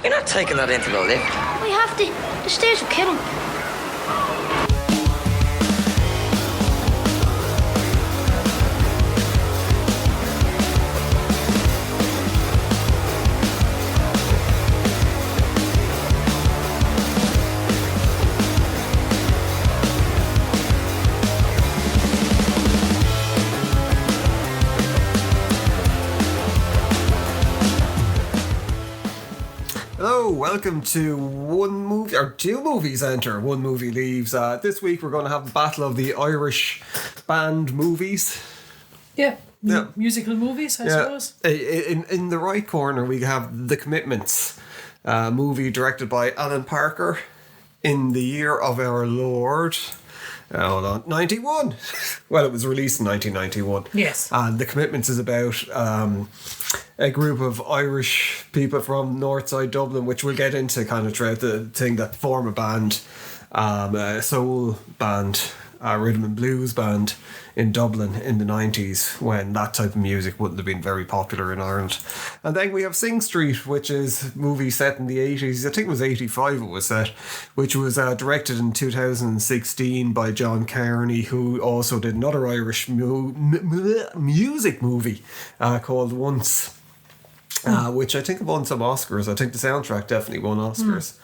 You're not taking that into the lift. We have to. The stairs will kill him. Hello, welcome to One Movie, or Two Movies Enter, One Movie Leaves. This week we're going to have the battle of the Irish band movies. Yeah, musical movies, I suppose. In the right corner we have The Commitments, movie directed by Alan Parker in the year of our Lord... hold on, 91. Well, it was released in 1991. Yes. And The Commitments is about a group of Irish people from Northside Dublin, which we'll get into kind of throughout the thing, that form a band, a soul band, a rhythm and blues band in Dublin in the 90s, when that type of music wouldn't have been very popular in Ireland. And then we have Sing Street, which is a movie set in the 80s. I think it was 85 it was set, which was directed in 2016 by John Carney, who also did another Irish music movie called Once, which I think won some Oscars. I think the soundtrack definitely won Oscars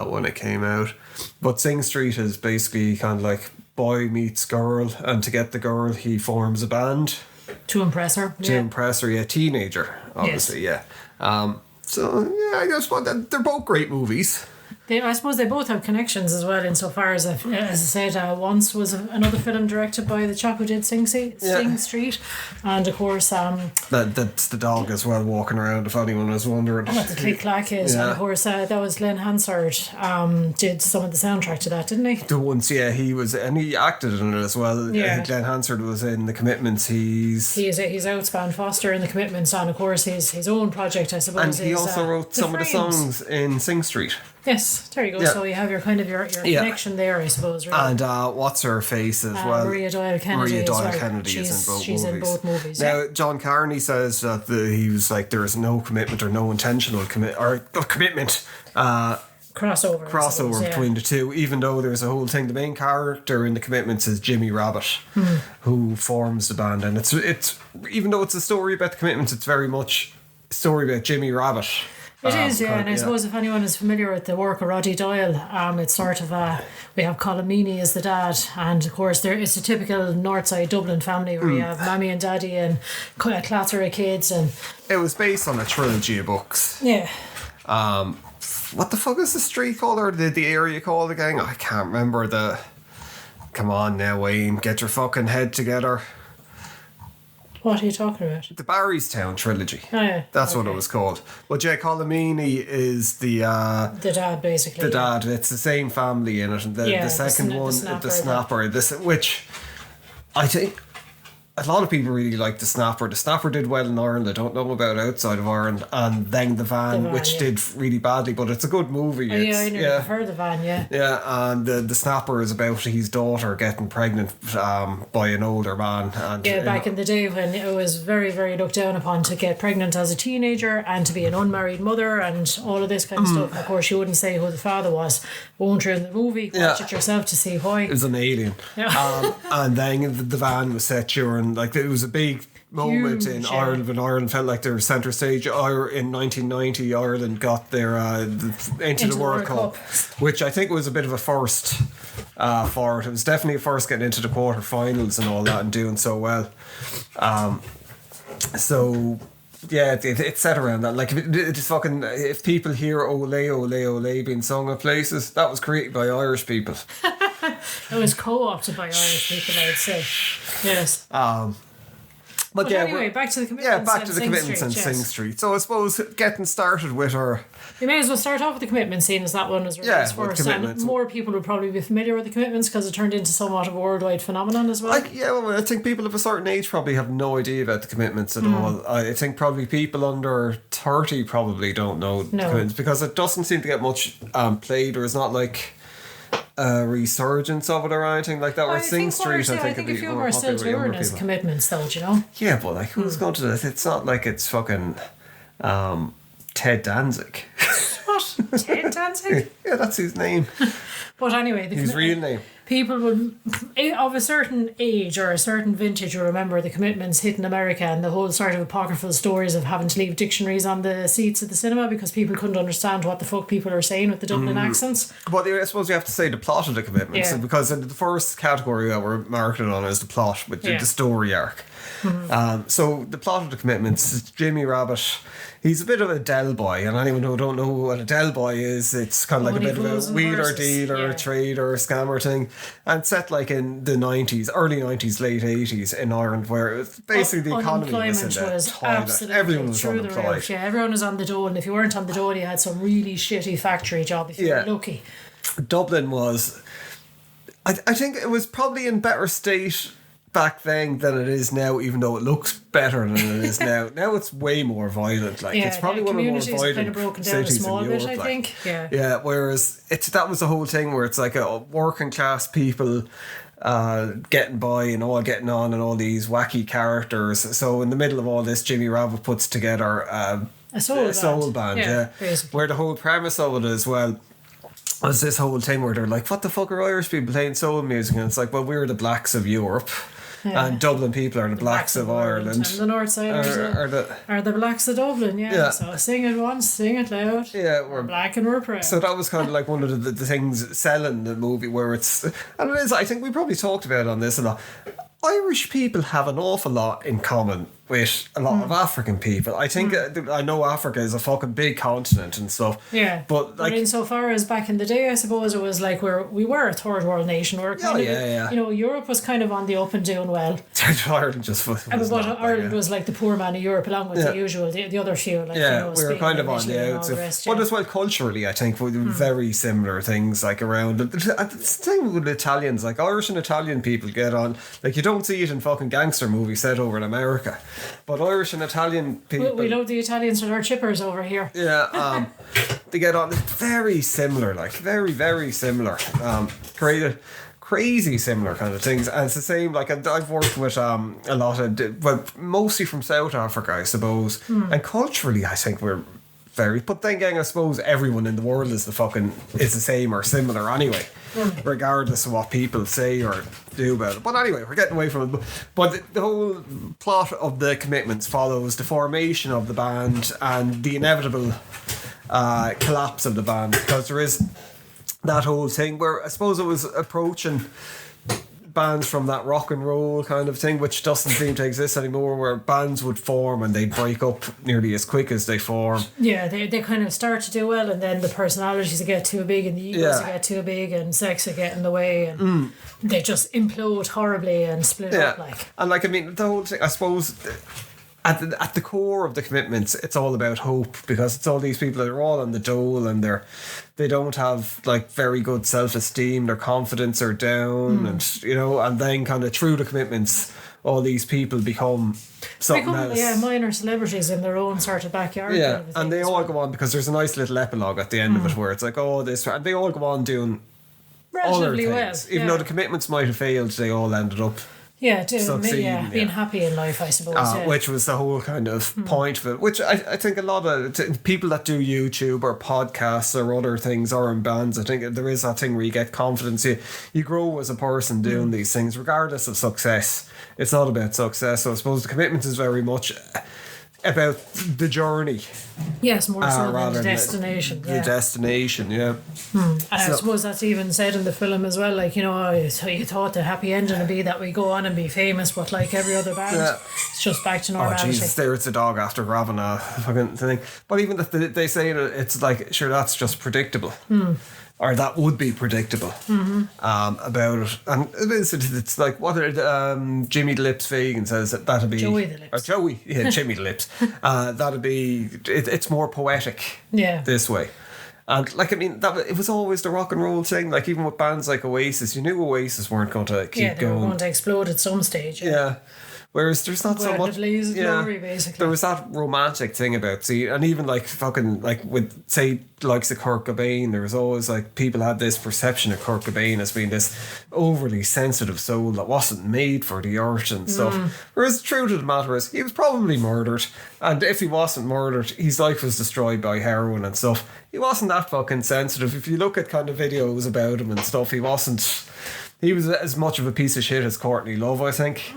when it came out. But Sing Street is basically kind of like boy meets girl, and to get the girl he forms a band To impress her. A teenager, obviously. Yes. I guess they're both great movies. I suppose they both have connections as well, insofar as I said, Once was another film directed by the chap who did Sing Street, and of course that's the dog as well walking around, if anyone was wondering what the click clack is. And of course that was Glenn Hansard did some of the soundtrack to that, didn't he? The Once, he was, and he acted in it as well. Glenn Hansard was in The Commitments. He's Outspan Foster in The Commitments, and of course his own project, I suppose. And he also wrote some of the songs in Sing Street. Yes, there you go. Yeah. So you have your connection there, I suppose. Really. And what's her face as well? Maria Doyle Kennedy. She's in both movies. Now, John Carney says that he was like, there is no commitment or no intentional commitment. Crossover between the two, even though there's a whole thing. The main character in The Commitments is Jimmy Rabbit, who forms the band, and it's even though it's a story about the Commitments, it's very much a story about Jimmy Rabbit. It is, and I suppose if anyone is familiar with the work of Roddy Doyle, it's sort of we have Colin Meaney as the dad, and of course it's a typical Northside Dublin family where you have Mammy and Daddy and a clatter of kids, and it was based on a trilogy of books. Yeah. What the fuck is the street called, or the area called again? I can't remember Come on now, Wayne, get your fucking head together. What are you talking about? The Barrystown trilogy. Oh, yeah. That's what it was called. But Jay Colin Meaney is the dad, basically. The dad. It's the same family in it. And the second one, the Snapper. Which I think a lot of people really like the Snapper. The Snapper did well in Ireland. I don't know about outside of Ireland. And then the Van, which did really badly, but it's a good movie. I never heard the Van. Yeah, and the Snapper is about his daughter getting pregnant by an older man. And back in the day when it was very, very looked down upon to get pregnant as a teenager and to be an unmarried mother and all of this kind of stuff. Of course, you wouldn't say who the father was. Won't you in the movie? Watch it yourself to see why. It was an alien. Yeah. And then the Van was set during, like, it was a big moment in Ireland when Ireland felt like they were centre stage. In 1990, Ireland got their into the World Cup, which I think was a bit of a first for it. It was definitely a first getting into the quarterfinals and all that and doing so well. It's set around that. Like, if people hear "Ole, Ole, Ole" being sung at places, that was created by Irish people. It was co-opted by Irish people, I would say. Yes. But anyway, back to The Commitments. Yeah, back to The Commitments and Sing Street. So I suppose getting started with her... You may as well start off with The Commitments, seeing as that one was released first. And more people would probably be familiar with The Commitments because it turned into somewhat of a worldwide phenomenon as well. I think people of a certain age probably have no idea about The Commitments at all. I think probably people under 30 probably don't know The Commitments because it doesn't seem to get much played, or it's not like a resurgence of it or anything like that. Or Sing Street, I think a few of them are still touring as Commitments, though, do you know? Yeah, but like, who's going to this? It's not like it's fucking Ted Danzig. Ted Danzig? Yeah, that's his name. But anyway, His real name. People would, of a certain age or a certain vintage, will remember the Commitments hitting America and the whole sort of apocryphal stories of having to leave dictionaries on the seats of the cinema because people couldn't understand what the fuck people are saying with the Dublin accents. But I suppose you have to say the plot of the Commitments, Yeah. because the first category that we're marking on is the plot, with the story arc. So the plot of the Commitments is Jimmy Rabbit. He's a bit of a Del boy, and anyone who don't know what a Del boy is, it's kind of like a bit of a wheeler dealer, trader, scammer thing, and set like in the 90s, early 90s, late 80s in Ireland, where it was basically the economy was in the toilet. Everyone was unemployed. Yeah, everyone was on the dole, and if you weren't on the dole, you had some really shitty factory job if you were lucky. Dublin was, I think it was probably in better state back then than it is now, even though it looks better than it is now. Now it's way more violent. Like, it's probably one of the more violent kind of broken down cities a small in Europe. bit, I think. Yeah. Whereas that was the whole thing where it's like a working class people getting by and all getting on and all these wacky characters. So in the middle of all this, Jimmy Rabbit puts together a soul band. Where the whole premise of it as well was this whole thing where they're like, what the fuck are Irish people playing soul music? And it's like, well, we're the blacks of Europe. Yeah. And Dublin people are the blacks of Ireland. And the north side are the blacks of Dublin, yeah. So sing it once, sing it loud. Yeah, we're black and we're proud. So that was kind of like one of the things selling the movie, where it's, and it is, I think we probably talked about it on this a lot. Irish people have an awful lot in common with a lot of African people. I think I know Africa is a fucking big continent and stuff. Yeah, but like, insofar as back in the day, I suppose it was like we were a third world nation. We were kind of, you know, Europe was kind of on the up and doing well. Ireland just was. Ireland was like the poor man of Europe, along with the usual, the other few. Like, we were kind of on the outs. But as well, culturally, I think we were very similar things like around. The thing with Italians, like Irish and Italian people get on. Like, you don't see it in fucking gangster movies set over in America. But Irish and Italian people, we love the Italians with our chippers over here. Yeah, they get on very similar, like very, very similar. Crazy similar kind of things, and it's the same. Like, I've worked with a lot of, well, mostly from South Africa, I suppose, and culturally, I think we're very. But then again, I suppose everyone in the world is the same or similar anyway. Regardless of what people say or do about it. But anyway, we're getting away from it. But the whole plot of the Commitments follows the formation of the band and the inevitable collapse of the band, because there is that whole thing where I suppose it was approaching bands from that rock and roll kind of thing, which doesn't seem to exist anymore, where bands would form and they'd break up nearly as quick as they form. Yeah, they kind of start to do well, and then the personalities get too big and the egos get too big and sex will get in the way, and they just implode horribly and split up. And like, I mean, the whole thing, I suppose, at the core of the Commitments, it's all about hope, because it's all these people that are all on the dole and they don't have like very good self-esteem, their confidence are down, and you know, and then kind of through the Commitments, all these people become something else. Yeah, minor celebrities in their own sort of backyard. Yeah, kind of, and they all go on, because there's a nice little epilogue at the end of it where it's like, oh, this, and they all go on doing relatively other things. Even though the Commitments might have failed, they all ended up being happy in life, I suppose. Which was the whole kind of point of it, which I think a lot of people that do YouTube or podcasts or other things or in bands, I think there is that thing where you get confidence, you grow as a person doing these things regardless of success. It's not about success, so I suppose the Commitment is very much about the journey. Yes, more so than the destination. The destination, yeah. And I suppose that's even said in the film as well, like, you know, you thought the happy ending would be that we go on and be famous, but like every other band, it's just back to normality. Oh Jesus, there it's a dog after grabbing a fucking thing. But even if they say it's like, sure, that's just predictable. Or that would be predictable about it, and it's like what Jimmy the Lips Fagan says that'd be Joey the Lips, or Joey, Jimmy the Lips. That'd be it's more poetic, this way. And like, I mean, it was always the rock and roll thing. Like, even with bands like Oasis, you knew Oasis weren't going to keep going. They were going to explode at some stage. Yeah. Whereas there's not so Well, much. it lays glory, basically. There was that romantic thing about, see, and even like fucking, like with, say, likes of Kurt Cobain, there was always like, people had this perception of Kurt Cobain as being this overly sensitive soul that wasn't made for the art and stuff. Whereas the truth of the matter is, he was probably murdered. And if he wasn't murdered, his life was destroyed by heroin and stuff. He wasn't that fucking sensitive. If you look at kind of videos about him and stuff, he wasn't. He was as much of a piece of shit as Courtney Love, I think.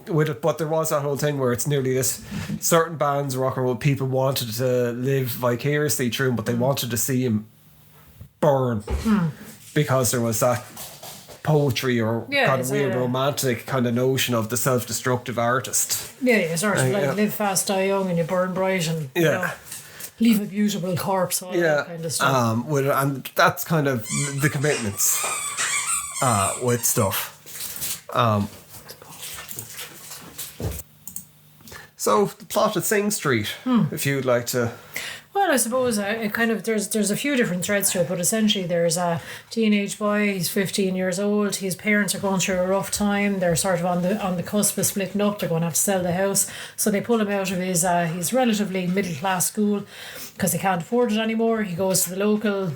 With it, but there was that whole thing where it's nearly this: certain bands, rock and roll, people wanted to live vicariously through him, but they wanted to see him burn because there was that poetry or kind of weird romantic kind of notion of the self-destructive artist. Yeah, you sort of like live fast, die young, and you burn bright, and you know, leave a beautiful corpse, all that kind of stuff. And that's kind of the commitments. With stuff. So the plot at Sing Street, if you'd like to. Well, I suppose it kind of there's a few different threads to it, but essentially there's a teenage boy. He's 15 years old. His parents are going through a rough time. They're sort of on the cusp of splitting up. They're going to have to sell the house, so they pull him out of his relatively middle class school because they can't afford it anymore. He goes to the local,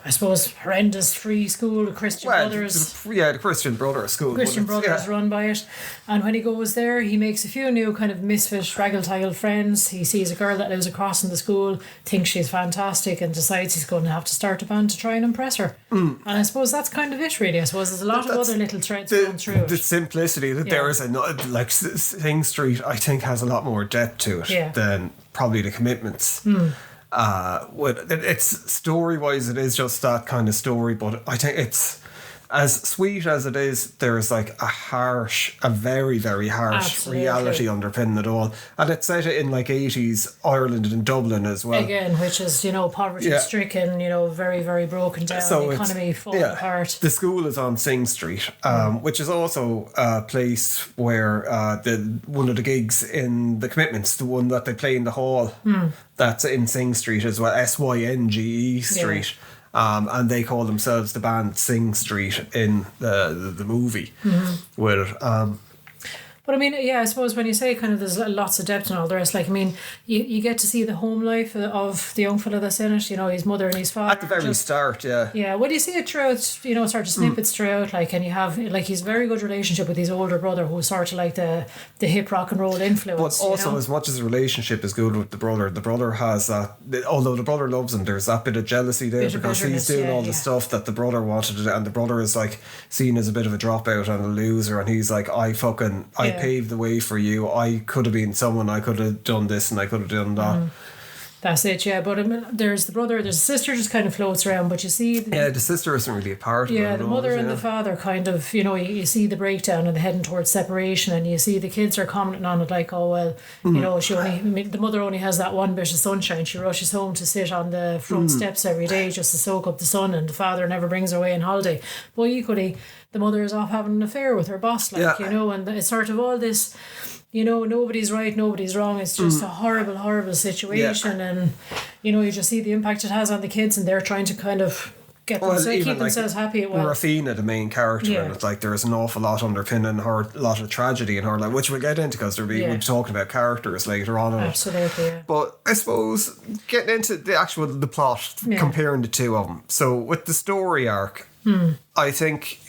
I suppose, horrendous free school, Christian Brothers. The Christian Brothers school. Christian Brothers run by it. And when he goes there, he makes a few new kind of misfit, raggle-taggle friends. He sees a girl that lives across in the school, thinks she's fantastic, and decides he's going to have to start a band to try and impress her. And I suppose that's kind of it, really. I suppose there's a lot of other little threads going through it. The simplicity that there is like Sing Street, I think, has a lot more depth to it than probably the commitments. It's story wise, it is just that kind of story, but I think it's as sweet as it is, there is like a very, very harsh reality underpinning it all. And it's set in like 80s Ireland and Dublin as well. Again, which is, poverty stricken, very, very broken down, so the economy falling apart. The school is on Sing Street, which is also a place where one of the gigs in the Commitments, the one that they play in the hall, that's in Sing Street as well, Synge Street. And they call themselves the band Sing Street in the movie. With it. But I mean, I suppose when you say kind of there's lots of depth and all the rest, like, I mean, you get to see the home life of the young fella that's in it, his mother and his father. At the very start, yeah. Yeah, well, you see it throughout, sort of snippets throughout, like, and you have, like, he's very good relationship with his older brother, who's sort of like the hip rock and roll influence. But also, as much as the relationship is good with the brother has that, although the brother loves him, there's that bit of jealousy there because he's doing all the stuff that the brother wanted to do, and the brother is like seen as a bit of a dropout and a loser, and he's like, I paved the way for you. I could have been someone. I could have done this and I could have done that. That's it, yeah. But I mean, there's the brother, there's a sister just kind of floats around, but you see... the sister isn't really a part of it. Yeah, the mother and the father kind of, you see the breakdown and the heading towards separation, and you see the kids are commenting on it like, oh, well, the mother only has that one bit of sunshine. She rushes home to sit on the front steps every day just to soak up the sun, and the father never brings her away on holiday. But equally, the mother is off having an affair with her boss, and it's sort of all this... nobody's right, nobody's wrong. It's just a horrible, horrible situation, and you just see the impact it has on the kids, and they're trying to kind of keep themselves happy at once. Rafina, the main character, and it's like there's an awful lot underpinning her, a lot of tragedy in her life, which we'll get into because we'll be talking about characters later on. Absolutely, yeah. But I suppose getting into the plot, comparing the two of them. So with the story arc, I think.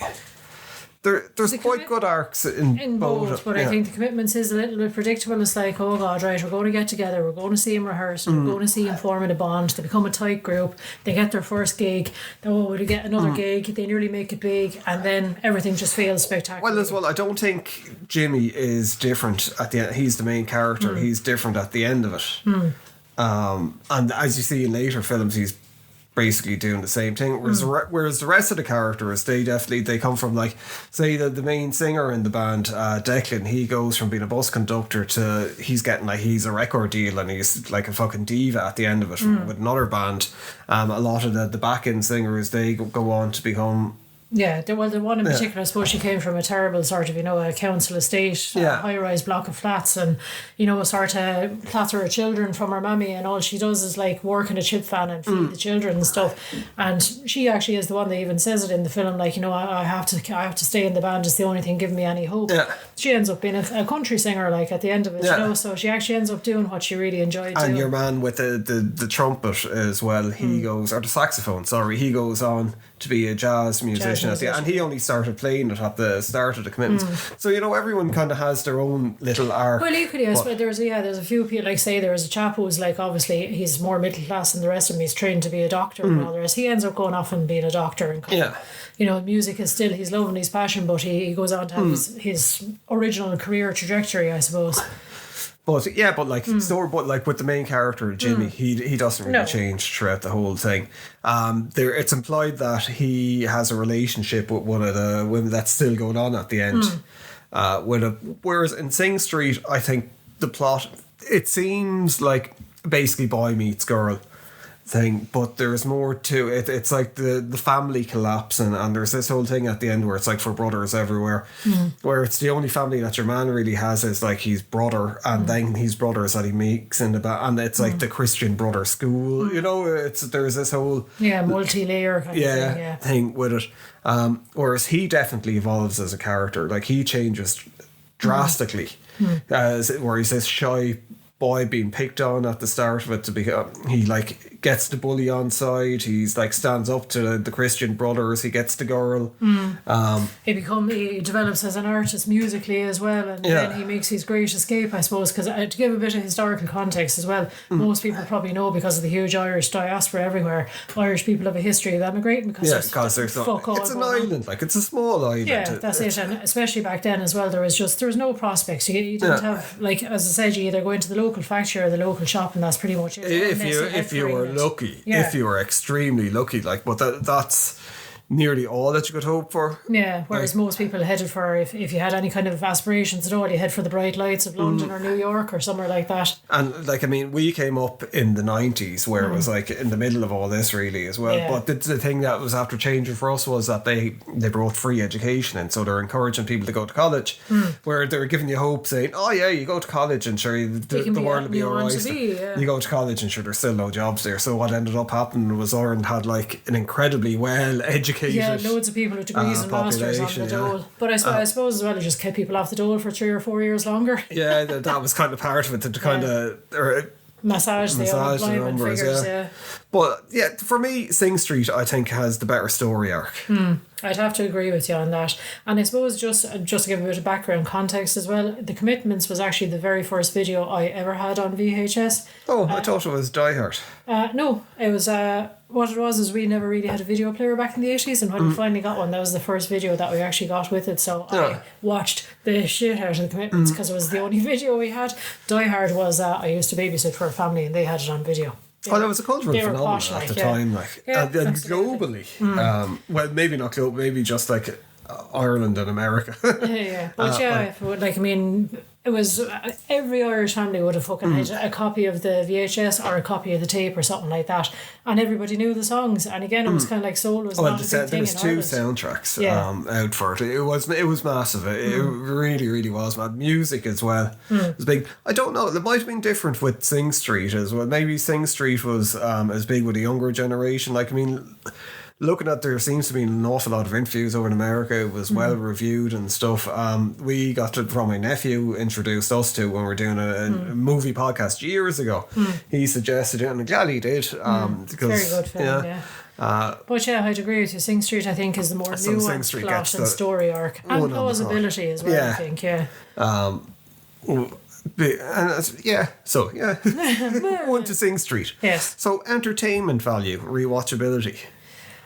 There's quite good arcs in both. But I think the Commitments is a little bit predictable. It's like, oh God, right, we're going to get together, we're going to see him rehearse, we're going to see him forming a bond, they become a tight group, they get their first gig, they get another gig, they nearly make it big, and then everything just feels spectacular. Well, as well, I don't think Jimmy is different at the end. He's the main character, he's different at the end of it. And as you see in later films, he's basically doing the same thing, whereas the rest of the characters, they come from, like, say the main singer in the band, Declan, he goes from being a bus conductor to he's a record deal, and he's like a fucking diva at the end of it with another band. A lot of the back end singers, they go on to become Yeah, the one in particular, I suppose she came from a terrible sort of, a council estate, high-rise block of flats, and, sort of clatter her children from her mammy, and all she does is like work in a chip fan and feed the children and stuff. And she actually is the one that even says it in the film, like, I have to stay in the band, it's the only thing giving me any hope. Yeah. She ends up being a country singer, like, at the end of it, so she actually ends up doing what she really enjoyed doing. And your man with the trumpet as well, he goes, or the saxophone, sorry, he goes on to be a jazz musician. And he only started playing it at the start of the Commitments. So, everyone kind of has their own little arc. Well, equally, I suppose there's a few people, like, say, there's a chap who's, like, obviously, he's more middle class than the rest of them. He's trained to be a doctor and all the rest. He ends up going off and being a doctor. And kind of, music is still his love and his passion, but he goes on to have his original career trajectory, I suppose. But with the main character Jimmy, he doesn't really change throughout the whole thing. It's implied that he has a relationship with one of the women that's still going on at the end. Whereas in Sing Street, I think the plot, it seems like basically boy meets girl thing, but there's more to it. It's like the family collapsing, and there's this whole thing at the end where it's like for brothers everywhere, where it's the only family that your man really has is like his brother, and then his brothers that he makes in the back, and it's like the Christian brother school, there's this whole multi-layer kind of thing with it. Whereas he definitely evolves as a character, like he changes drastically, where he's this shy boy being picked on at the start of it to be he like gets the bully on side, he's like stands up to the Christian brothers, he gets the girl. He develops as an artist musically as well, and then he makes his great escape, I suppose, because to give a bit of historical context as well, most people probably know because of the huge Irish diaspora everywhere, Irish people have a history of emigrating because there's fuck all. It's an island, like it's a small island. Yeah, that's it. And especially back then as well, there was no prospects. You didn't have, like, as I said, you either go into the local factory or the local shop, and that's pretty much it. If you were lucky, if you were extremely lucky, like, but that's nearly all that you could hope for. Yeah, whereas most people headed for, if you had any kind of aspirations at all, you head for the bright lights of London or New York or somewhere like that. And like, I mean, we came up in the 90s where it was like in the middle of all this really as well. Yeah. But the thing that was after changing for us was that they brought free education, and so they're encouraging people to go to college, where they were giving you hope, saying, oh yeah, you go to college and sure the world will be alright. You go to college and sure there's still no jobs there. So what ended up happening was Ireland had like an incredibly well educated loads of people with degrees and masters on the dole. But I suppose as well it just kept people off the dole for 3 or 4 years longer. Yeah, that was kind of part of it, to kind of massage the unemployment figures. But yeah, for me, Sing Street I think has the better story arc. I'd have to agree with you on that. And I suppose just to give a bit of background context as well, The Commitments was actually the very first video I ever had on VHS. I thought it was Die Hard. No, it was what it was is we never really had a video player back in the 80s, and when we finally got one, that was the first video that we actually got with it. So I watched the shit out of The Commitments because it was the only video we had. Die Hard was I used to babysit for a family, and they had it on video. That was a cultural phenomenon at the time, and globally. Well, maybe not global, maybe just like Ireland and America. But like, I mean, it was every Irish family would have fucking had a copy of the VHS or a copy of the tape or something like that, and everybody knew the songs. And again, it was kind of like soul was not a big thing. There was 2 soundtracks out for it. It was massive. It really, really was. Man, music as well was big. I don't know. It might have been different with Sing Street as well. Maybe Sing Street was as big with the younger generation. Like, I mean, looking at, there seems to be an awful lot of interviews over in America. It was well reviewed and stuff. We got it from my nephew, introduced us to when we were doing a movie podcast years ago. He suggested it, and I'm glad he did. Very good film, but yeah, I'd agree with you. Sing Street, I think, is the more nuanced plot and story arc, and plausibility as well. I think, One to Sing Street. Yes. So entertainment value, rewatchability.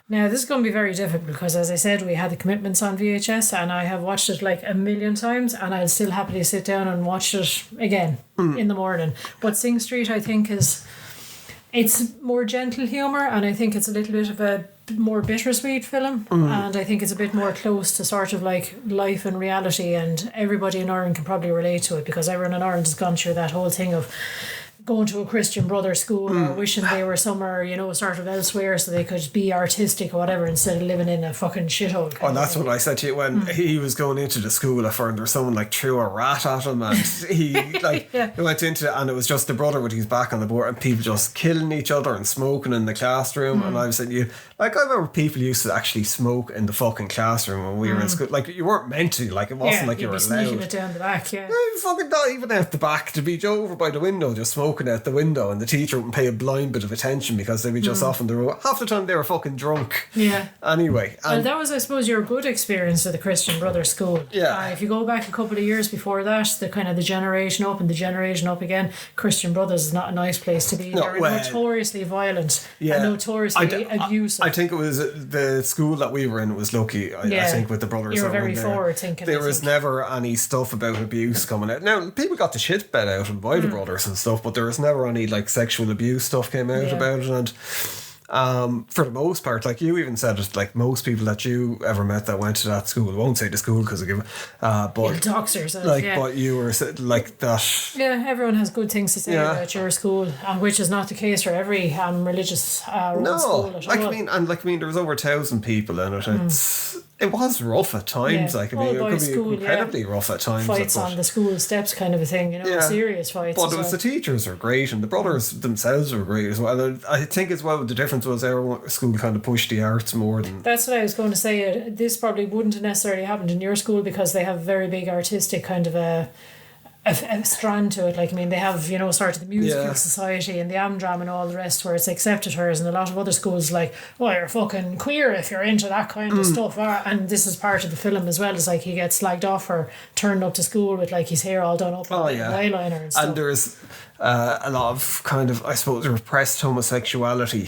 Now, this is going to be very difficult because, as I said, we had The Commitments on VHS, and I have watched it like a million times, and I'll still happily sit down and watch it again in the morning. But Sing Street, I think, it's more gentle humour, and I think it's a little bit of a more bittersweet film, and I think it's a bit more close to sort of like life and reality, and everybody in Ireland can probably relate to it because everyone in Ireland has gone through that whole thing of going to a Christian brother school or wishing they were somewhere, sort of elsewhere so they could be artistic or whatever instead of living in a fucking shithole. Oh, that's what I said to you when he was going into the school. I found there was someone like threw a rat at him, and he he went into it, and it was just the brother with his back on the board, and people just killing each other and smoking in the classroom. And I was saying, I remember people used to actually smoke in the fucking classroom when we were in school. Like, you weren't meant to. Like, it wasn't like you were allowed. Sneaking it down the back. Yeah. Fucking not even out the back, to be over by the window just smoking out the window, and the teacher wouldn't pay a blind bit of attention because they'd be just off on the road. Half the time they were fucking drunk. Yeah. Anyway. Well, that was, I suppose, your good experience with the Christian Brothers School. Yeah. If you go back a couple of years before that, the kind of the generation up and the generation up again, Christian Brothers is not a nice place to be. They're notoriously violent and notoriously abusive. I think it was the school that we were in was lucky, I think, with the brothers. You were very forward thinking. There was never any stuff about abuse coming out. Now, people got the shit bet out of by the brothers and stuff, but there was never any like sexual abuse stuff came out about it. And for the most part, like you even said it, like most people that you ever met that went to that school, I won't say the school because I give but talks yourself, but you were like that. Yeah, everyone has good things to say about your school, which is not the case for every religious school at all. I mean there was over 1,000 people in it. It was rough at times. Like, it could be incredibly rough at times. Fights on the school steps, kind of a thing. Serious fights. But the teachers were great, and the brothers themselves were great as well. And I think as well the difference was our school kind of pushed the arts more than. That's what I was going to say. This probably wouldn't have necessarily happened in your school because they have very big artistic kind of a strand to it. Like, I mean, they have, sort of the musical society and the Amdram and all the rest where it's accepted, whereas in a lot of other schools, like, well, you're fucking queer if you're into that kind of stuff. And this is part of the film as well. It's like he gets slagged off for turning up to school with like his hair all done up with eyeliner and stuff. And there's a lot of kind of, I suppose, repressed homosexuality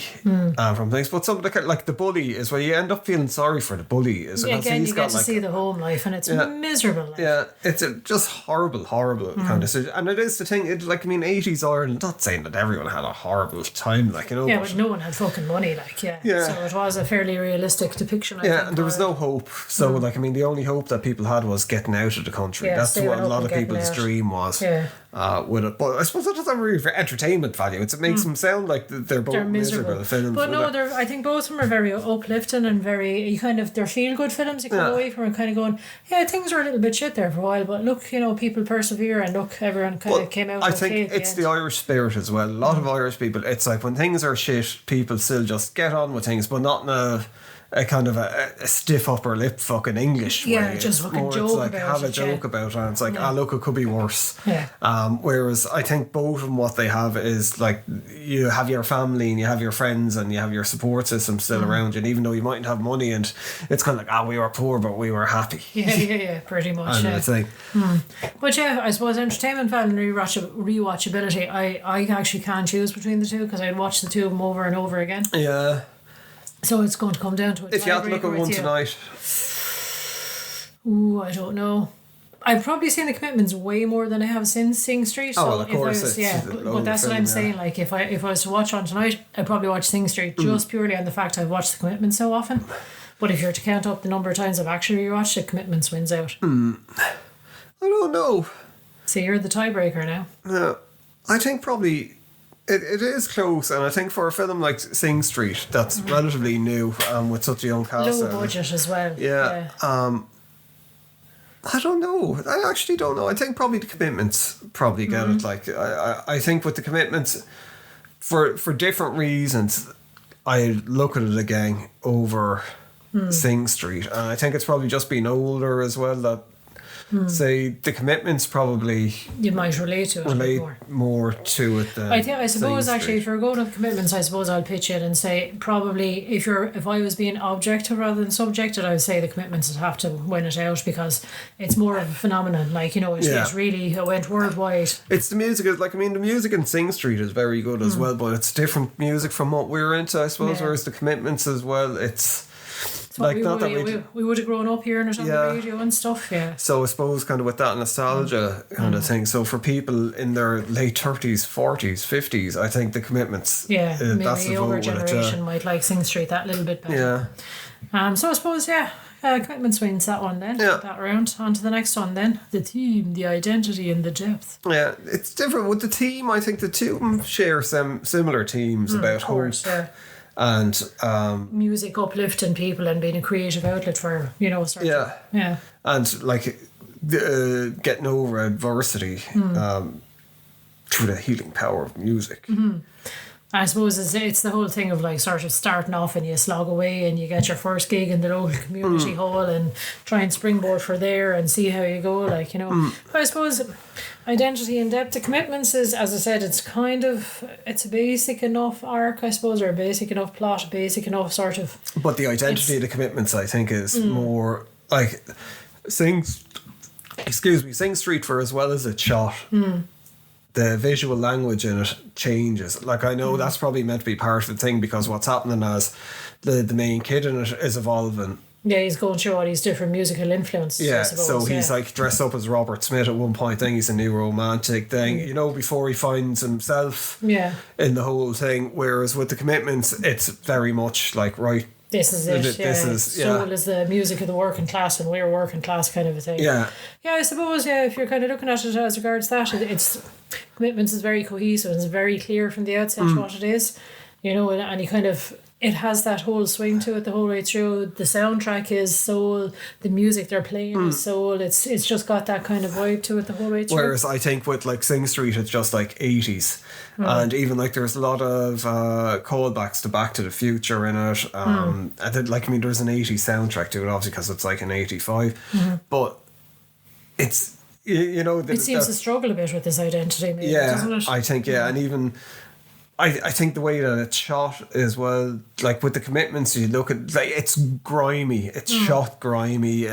from things. But some of the, like the bully is where you end up feeling sorry for the bully. Again, you get to see the home life and it's miserable. Like. Yeah, it's just horrible kind of situation. And it is the thing, 80s Ireland, not saying that everyone had a horrible time, like, Yeah, but no one had fucking money, like, So it was a fairly realistic depiction, I think. And there was no hope. So, the only hope that people had was getting out of the country. That's what a lot of people's dream was. Yeah. With it, but I suppose that doesn't really for entertainment value. It makes them sound like they're both miserable. The films, but no, I think both of them are very uplifting and very they're feel good films. You come away from it kind of going, things are a little bit shit there for a while, but look, people persevere and look, everyone kind of came out. I think it's the Irish spirit as well. A lot of Irish people, it's like when things are shit, people still just get on with things, but not in a kind of a stiff upper lip fucking English way. Just fucking joke about it. Have a joke about it, and it's like, look, it could be worse. Yeah. Whereas I think both of them, what they have is like you have your family and you have your friends and you have your support system still around you, and even though you mightn't have money, and it's kind of like, we were poor but we were happy. Yeah, pretty much. And it's like, but I suppose entertainment value and rewatchability, I actually can't choose between the two because I'd watch the two of them over and over again. Yeah. So it's going to come down to it. If you had to look at one tonight. Ooh, I don't know. I've probably seen The Commitments way more than I have seen Sing Street. So of course. But that's what I'm saying. Like, if I was to watch one tonight, I'd probably watch Sing Street just purely on the fact I've watched The Commitments so often. But if you're to count up the number of times I've actually rewatched it, Commitments wins out. I don't know. So you're the tiebreaker now. Yeah. I think probably... It is close, and I think for a film like Sing Street that's relatively new with such a young cast, low budget as well. Yeah. I don't know. I actually don't know. I think probably The Commitments probably get it. Like I think with The Commitments, for different reasons, I look at it again over Sing Street, and I think it's probably just being older as well that. Say The Commitments probably you might relate to it more to it than I suppose actually if you're going to The Commitments, I suppose I'll pitch it and say probably if I was being objective rather than subjective, I would say The Commitments would have to win it out because it's more of a phenomenon, like it's really, it went worldwide. It's the music, the music in Sing Street is very good as well, but it's different music from what we're into, I suppose, whereas The Commitments as well, it's like we would have grown up hearing it on the radio and stuff. So I suppose kind of with that nostalgia kind of thing. So for people in their late 30s, 40s, 50s, I think The Commitments. Yeah, maybe the younger generation might like Sing Street that little bit better. Yeah. So I suppose Commitments wins that one then. Yeah. That round. On to the next one then. The theme, the identity, and the depth. Yeah, it's different with the team. I think the two of them share some similar themes about hope. Yeah. And music uplifting people and being a creative outlet for, sort of. Yeah. And like getting over adversity through the healing power of music. I suppose it's the whole thing of like sort of starting off and you slog away and you get your first gig in the local community hall and try and springboard for there and see how you go, like, But I suppose identity and depth of commitments is, as I said, it's a basic enough arc, I suppose, or a basic enough plot, a basic enough sort of... But the identity of the commitments, I think, is more like Sing Street, for as well as it's shot, the visual language in it changes. Like, I know that's probably meant to be part of the thing because what's happening as the main kid in it is evolving. Yeah, he's going through all these different musical influences. Yeah, I suppose, so he's like dressed up as Robert Smith at one point. I think he's a new romantic thing, before he finds himself in the whole thing. Whereas with the commitments, it's very much like, right, this is it. Soul is the music of the working class and we're working class kind of a thing. Yeah. Yeah, I suppose, if you're kind of looking at it as regards that, it's commitments is very cohesive and it's very clear from the outset what it is, and you kind of... It has that whole swing to it the whole way through. The soundtrack is soul. The music they're playing is soul. It's just got that kind of vibe to it the whole way through. Whereas I think with like Sing Street, it's just like 80s. And even like there's a lot of callbacks to Back to the Future in it. And then, like, I mean, there's an 80s soundtrack to it, obviously, because it's like an 85. But it's, it seems to struggle a bit with this identity, maybe, doesn't it? I think, and even... I think the way that it's shot as well, like with the commitments, you look at, like, it's grimy, it's shot grimy.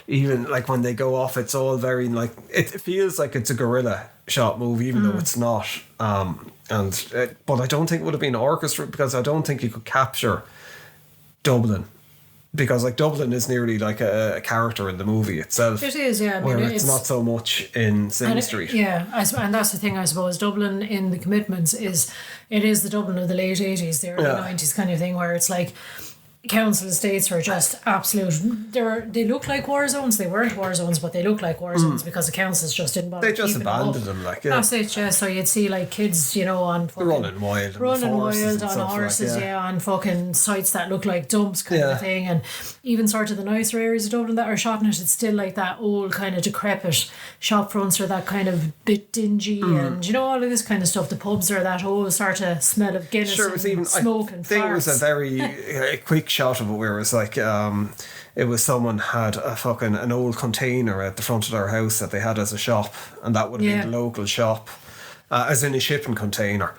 Even like when they go off, it's all very like, it feels like it's a guerrilla shot movie, even though it's not. But I don't think it would have been orchestra because I don't think you could capture Dublin. Because like Dublin is nearly like a character in the movie itself. It is, yeah. I mean, where it's not so much in Sing Street. And that's the thing, I suppose. Dublin in the commitments is the Dublin of the late 80s, the early 90s kind of thing, where it's like council estates were just absolute. They look like war zones. They weren't war zones, but they look like war zones because the councils just didn't bother. They just abandoned them, like, that's it. Yeah, so you'd see like kids, on fucking running wild on horses, on fucking sites that look like dumps kind of thing, and even sort of the nicer areas of Dublin that are shot in it, it's still like that old kind of decrepit shop fronts are that kind of bit dingy, and all of this kind of stuff. The pubs are that whole sort of smell of Guinness and smoke and farts. I think it was a very quick shot of it where it was like it was someone had an old container at the front of their house that they had as a shop, and that would have been the local shop, as in a shipping container.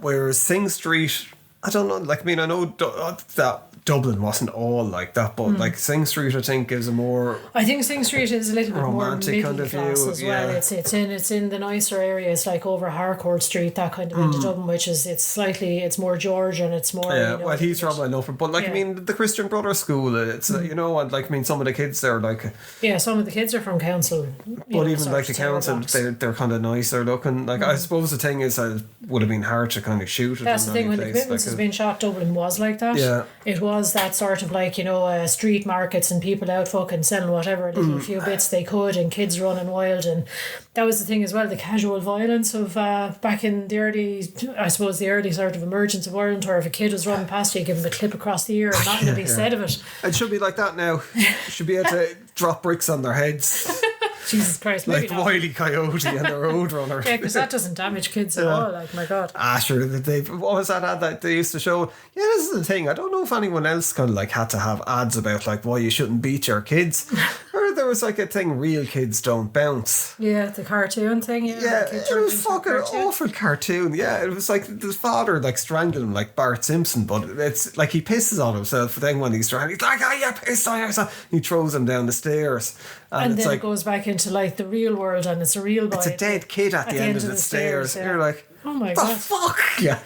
Whereas Sing Street, I don't know, like, I mean, I know that Dublin wasn't all like that, but like Sing Street, I think, gives a more... I think Sing Street is a little bit more middle kind of class view, as well. It's in the nicer areas, like over Harcourt Street, that kind of into Dublin, which is it's more George and it's more... well, he's from enough, but like, I mean, the Christian Brothers School, it's, and like, I mean, some of the kids there, like... Yeah, some of the kids are from council. But even like the council, they're kind of nicer looking. Like, I suppose the thing is that it would have been hard to kind of shoot it. That's the thing, when the Commitments has been shot, Dublin was like that. Yeah. It was that sort of like, street markets and people out fucking selling whatever little few bits they could and kids running wild, and that was the thing as well, the casual violence of back in the early sort of emergence of Ireland, where if a kid was running past you, give him a clip across the ear and nothing to be said of it. It should be like that now. Should be able to drop bricks on their heads. Jesus Christ, maybe like Wile E. Coyote and the Roadrunner. Yeah, because that doesn't damage kids at all, like, my God. Sure, what was that ad that they used to show? Yeah, this is the thing, I don't know if anyone else kind of like had to have ads about like why you shouldn't beat your kids. Or there was like a thing, real kids don't bounce. Yeah, the cartoon thing, it was fucking awful cartoon. Yeah, it was like the father like strangled him like Bart Simpson, but it's like he pisses on himself. Then when he's trying, he's like, you pissed on yourself. He throws him down the stairs. And then it's like, it goes back into like the real world, and it's a real boy. It's a dead kid at the end of the stairs. Yeah. You're like, Oh my The god. fuck? Yeah.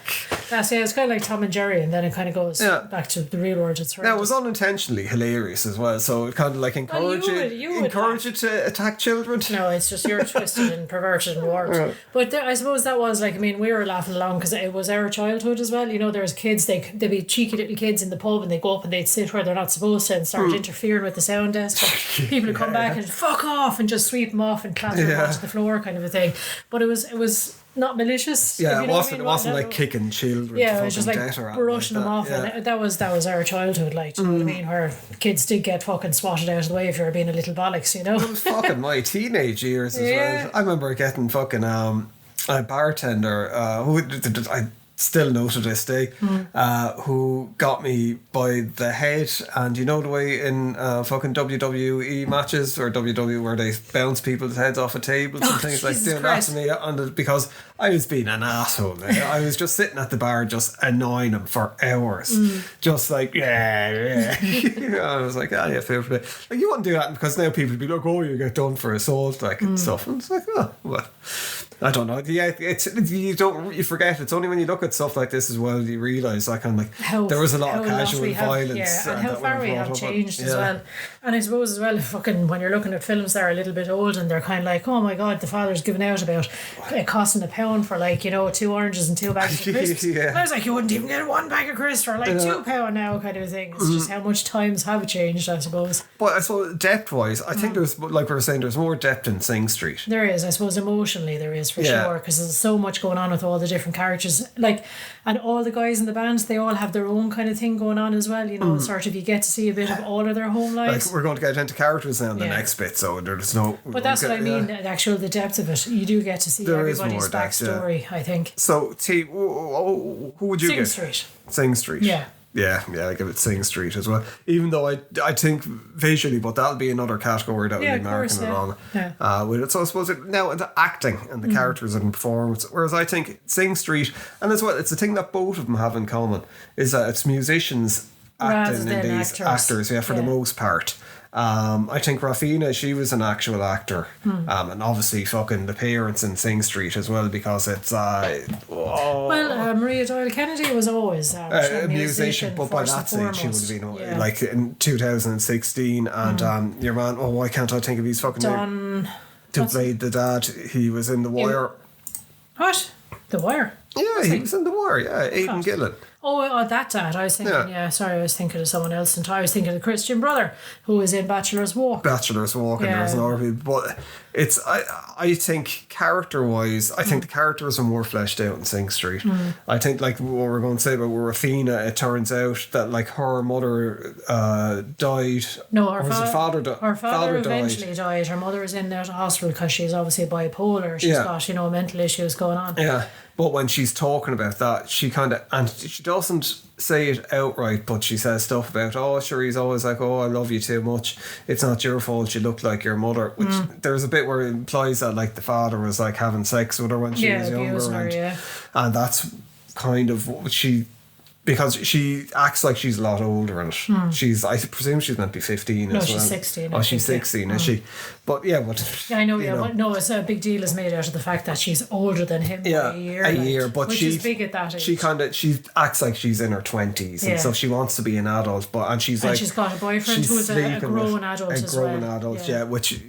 That's it's kind of like Tom and Jerry, and then it kind of goes Yeah. back to the real world. It's Now, it was unintentionally hilarious as well, so it kind of like encourage you to attack children. No, it's just you're twisted and perverted and warped. Right. But I suppose that was like, I mean, we were laughing along because it was our childhood as well. You know, there's kids, they'd be cheeky little kids in the pub and they go up and they'd sit where they're not supposed to and start interfering with the sound desk. But people would come back and fuck off and just sweep them off and clatter them onto the floor kind of a thing. But it was not malicious. Yeah, it wasn't like kicking children. Yeah, it was just like brushing them off, and that was our childhood. Like, do you know what I mean? Where kids did get fucking swatted out of the way if you were being a little bollocks, you know. It was fucking my teenage years as well. I remember getting fucking a bartender who I still know to this day, who got me by the head, and you know the way in fucking WWE matches or WWE where they bounce people's heads off of tables and things like doing that to me, because I was being an asshole. I was just sitting at the bar just annoying him for hours, just like I was like, yeah, fair play. Like, you wouldn't do that because now people would be like, oh, you get done for assault, like and stuff, and it's like, oh well, I don't know. Yeah, you forget. It's only when you look at stuff like this as well you realise like kind of like there was a lot of casual violence, and how far we have changed as well. And I suppose as well, fucking when you're looking at films that are a little bit old and they're kind of like, oh my god, the father's giving out about it costing £1 for like, you know, 2 oranges and 2 bags of crisps. And I was like, you wouldn't even get 1 bag of crisps for like £2 now, kind of thing. It's just how much times have changed, I suppose. But I suppose depth wise, I think there's, like we were saying, there's more depth in Sing Street. There is, I suppose emotionally there is for sure, because there's so much going on with all the different characters, like, and all the guys in the band, they all have their own kind of thing going on as well, you know, sort of you get to see a bit of all of their home lives. Like, we're going to get into characters now in the next bit, so there's no... But that's what I mean, the depth of it. You do get to see everybody's backstory, I think. So, T, who would you get? Sing Street. Sing Street. Yeah. Yeah, I give it Sing Street as well. Even though I think visually, but that'll be another category that will be marking it on. With it. So I suppose now into acting and the characters and performance. Whereas I think Sing Street, and as well, it's the thing that both of them have in common, is that it's musicians acting in these actors, for the most part. I think Rafina, she was an actual actor, and obviously fucking the parents in Sing Street as well, because it's Maria Doyle Kennedy was always a musician, but by that stage she would have been like in 2016, and your man, why can't I think of his fucking name? To play the dad, he was in The Wire. What? The Wire? Yeah, he was in The Wire. Yeah, Aidan Gillen. Oh, that dad. I was thinking, sorry, I was thinking of someone else. And I was thinking of the Christian brother who was in Bachelor's Walk. And there was another people. But it's, I think character-wise, I think the characters are more fleshed out in Sing Street. I think, like what we're going to say about Rafina, it turns out that like her mother died. No, her father her father eventually died. Her mother was in there at the hospital because she's obviously bipolar. She's got, mental issues going on. Yeah. But when she's talking about that, she kind of, and she doesn't say it outright, but she says stuff about, he's always like, I love you too much. It's not your fault. You look like your mother. Which there's a bit where it implies that like the father was like having sex with her when she was younger. And that's kind of what because she acts like she's a lot older, and I presume she's meant to be 15 as well. She's 16. Oh, she's 16, is she? But I know, no, it's a big deal is made out of the fact that she's older than him by a year. But which is big at that age. She acts like she's in her 20s, and so she wants to be an adult, and she's got a boyfriend who's a grown adult as well. A grown adult, which,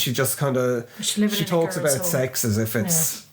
she just kind of, she talks about sex as if it's...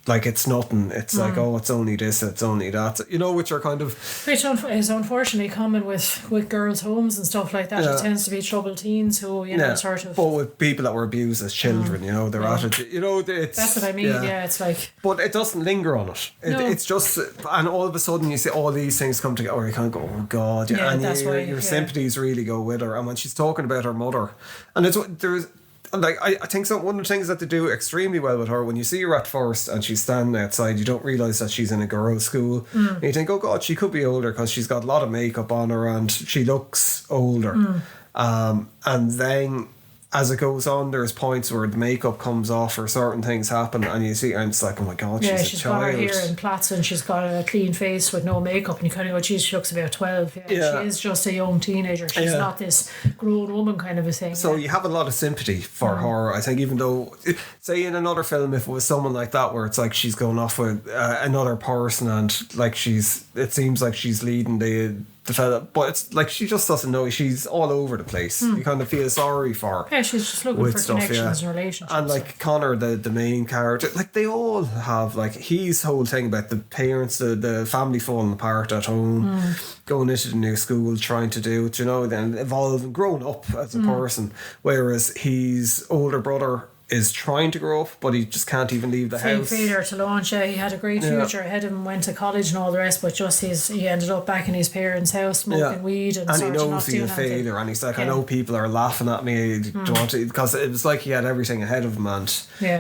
like it's nothing. It's like, it's only this, it's only that. Which are kind of... Which is unfortunately common with girls' homes and stuff like that. It tends to be troubled teens who, sort of... But with people that were abused as children, their attitude, it's... That's what I mean, it's like... But it doesn't linger on it. It's just... And all of a sudden you see all these things come together, or you kind of go, oh God. And your sympathies really go with her. And when she's talking about her mother, and there's... Like I think one of the things that they do extremely well with her, when you see her at first and she's standing outside, you don't realise that she's in a girls' school, and you think, oh God, she could be older because she's got a lot of makeup on her and she looks older, and then as it goes on, there's points where the makeup comes off or certain things happen, and you see, and it's like, oh my god, Yeah, she's she's a got her child. hair in plaits and she's got a clean face with no makeup, and you kind of go, geez, she looks about 12. Yeah. She is just a young teenager. She's not this grown woman kind of a thing. So you have a lot of sympathy for her, I think, even though, say in another film, if it was someone like that where it's like she's going off with another person and like it seems like she's leading the fella, but it's like she just doesn't know. She's all over the place. You kind of feel sorry for her. Yeah, she's just looking for connections and relationships. And like Connor, the main character, like they all have like his whole thing about the parents, the family falling apart at home, going into the new school, trying to do it, then evolving, growing up as a person. Whereas his older brother is trying to grow up, but he just can't even leave the house. Failure to launch. He had a great future ahead of him, went to college and all the rest, but just he ended up back in his parents' house smoking weed and he sort of knows not he's doing a failure, anything. and he's like, I know people are laughing at me, because it was like he had everything ahead of him, and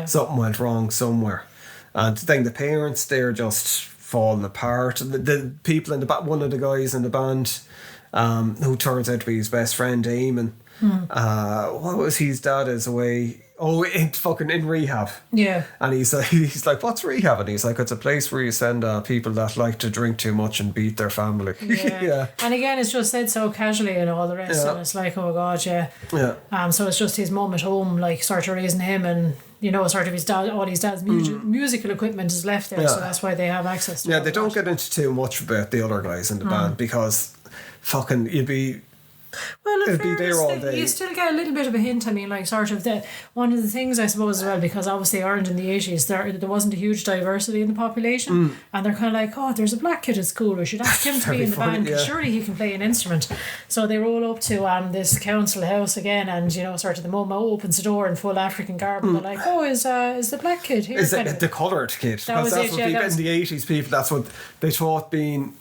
something went wrong somewhere. And the thing, the parents, they're just falling apart. The people in the one of the guys in the band, who turns out to be his best friend, Eamon. What was his dad is away? Oh, in rehab. Yeah. And he's like, what's rehab? And he's like, it's a place where you send people that like to drink too much and beat their family. Yeah. And again, it's just said so casually and all the rest. And it's like, oh God, yeah. So it's just his mum at home, like, sort of raising him, and sort of his dad, all his dad's musical equipment is left there, so that's why they have access to it. Yeah, they don't get into too much about the other guys in the band, because fucking you'd be... Well, in fairness, you still get a little bit of a hint. I mean, like, sort of one of the things, I suppose, as well, because obviously Ireland in the 80s, there wasn't a huge diversity in the population, and they're kind of like, oh, there's a black kid at school, we should ask him to be in the band, because surely he can play an instrument. So they roll up to this council house again, and sort of the mum opens the door in full African garb, and they're like, oh, is the black kid here? Is it the coloured kid? Because that's what people in the 80s, people, that's what they thought being...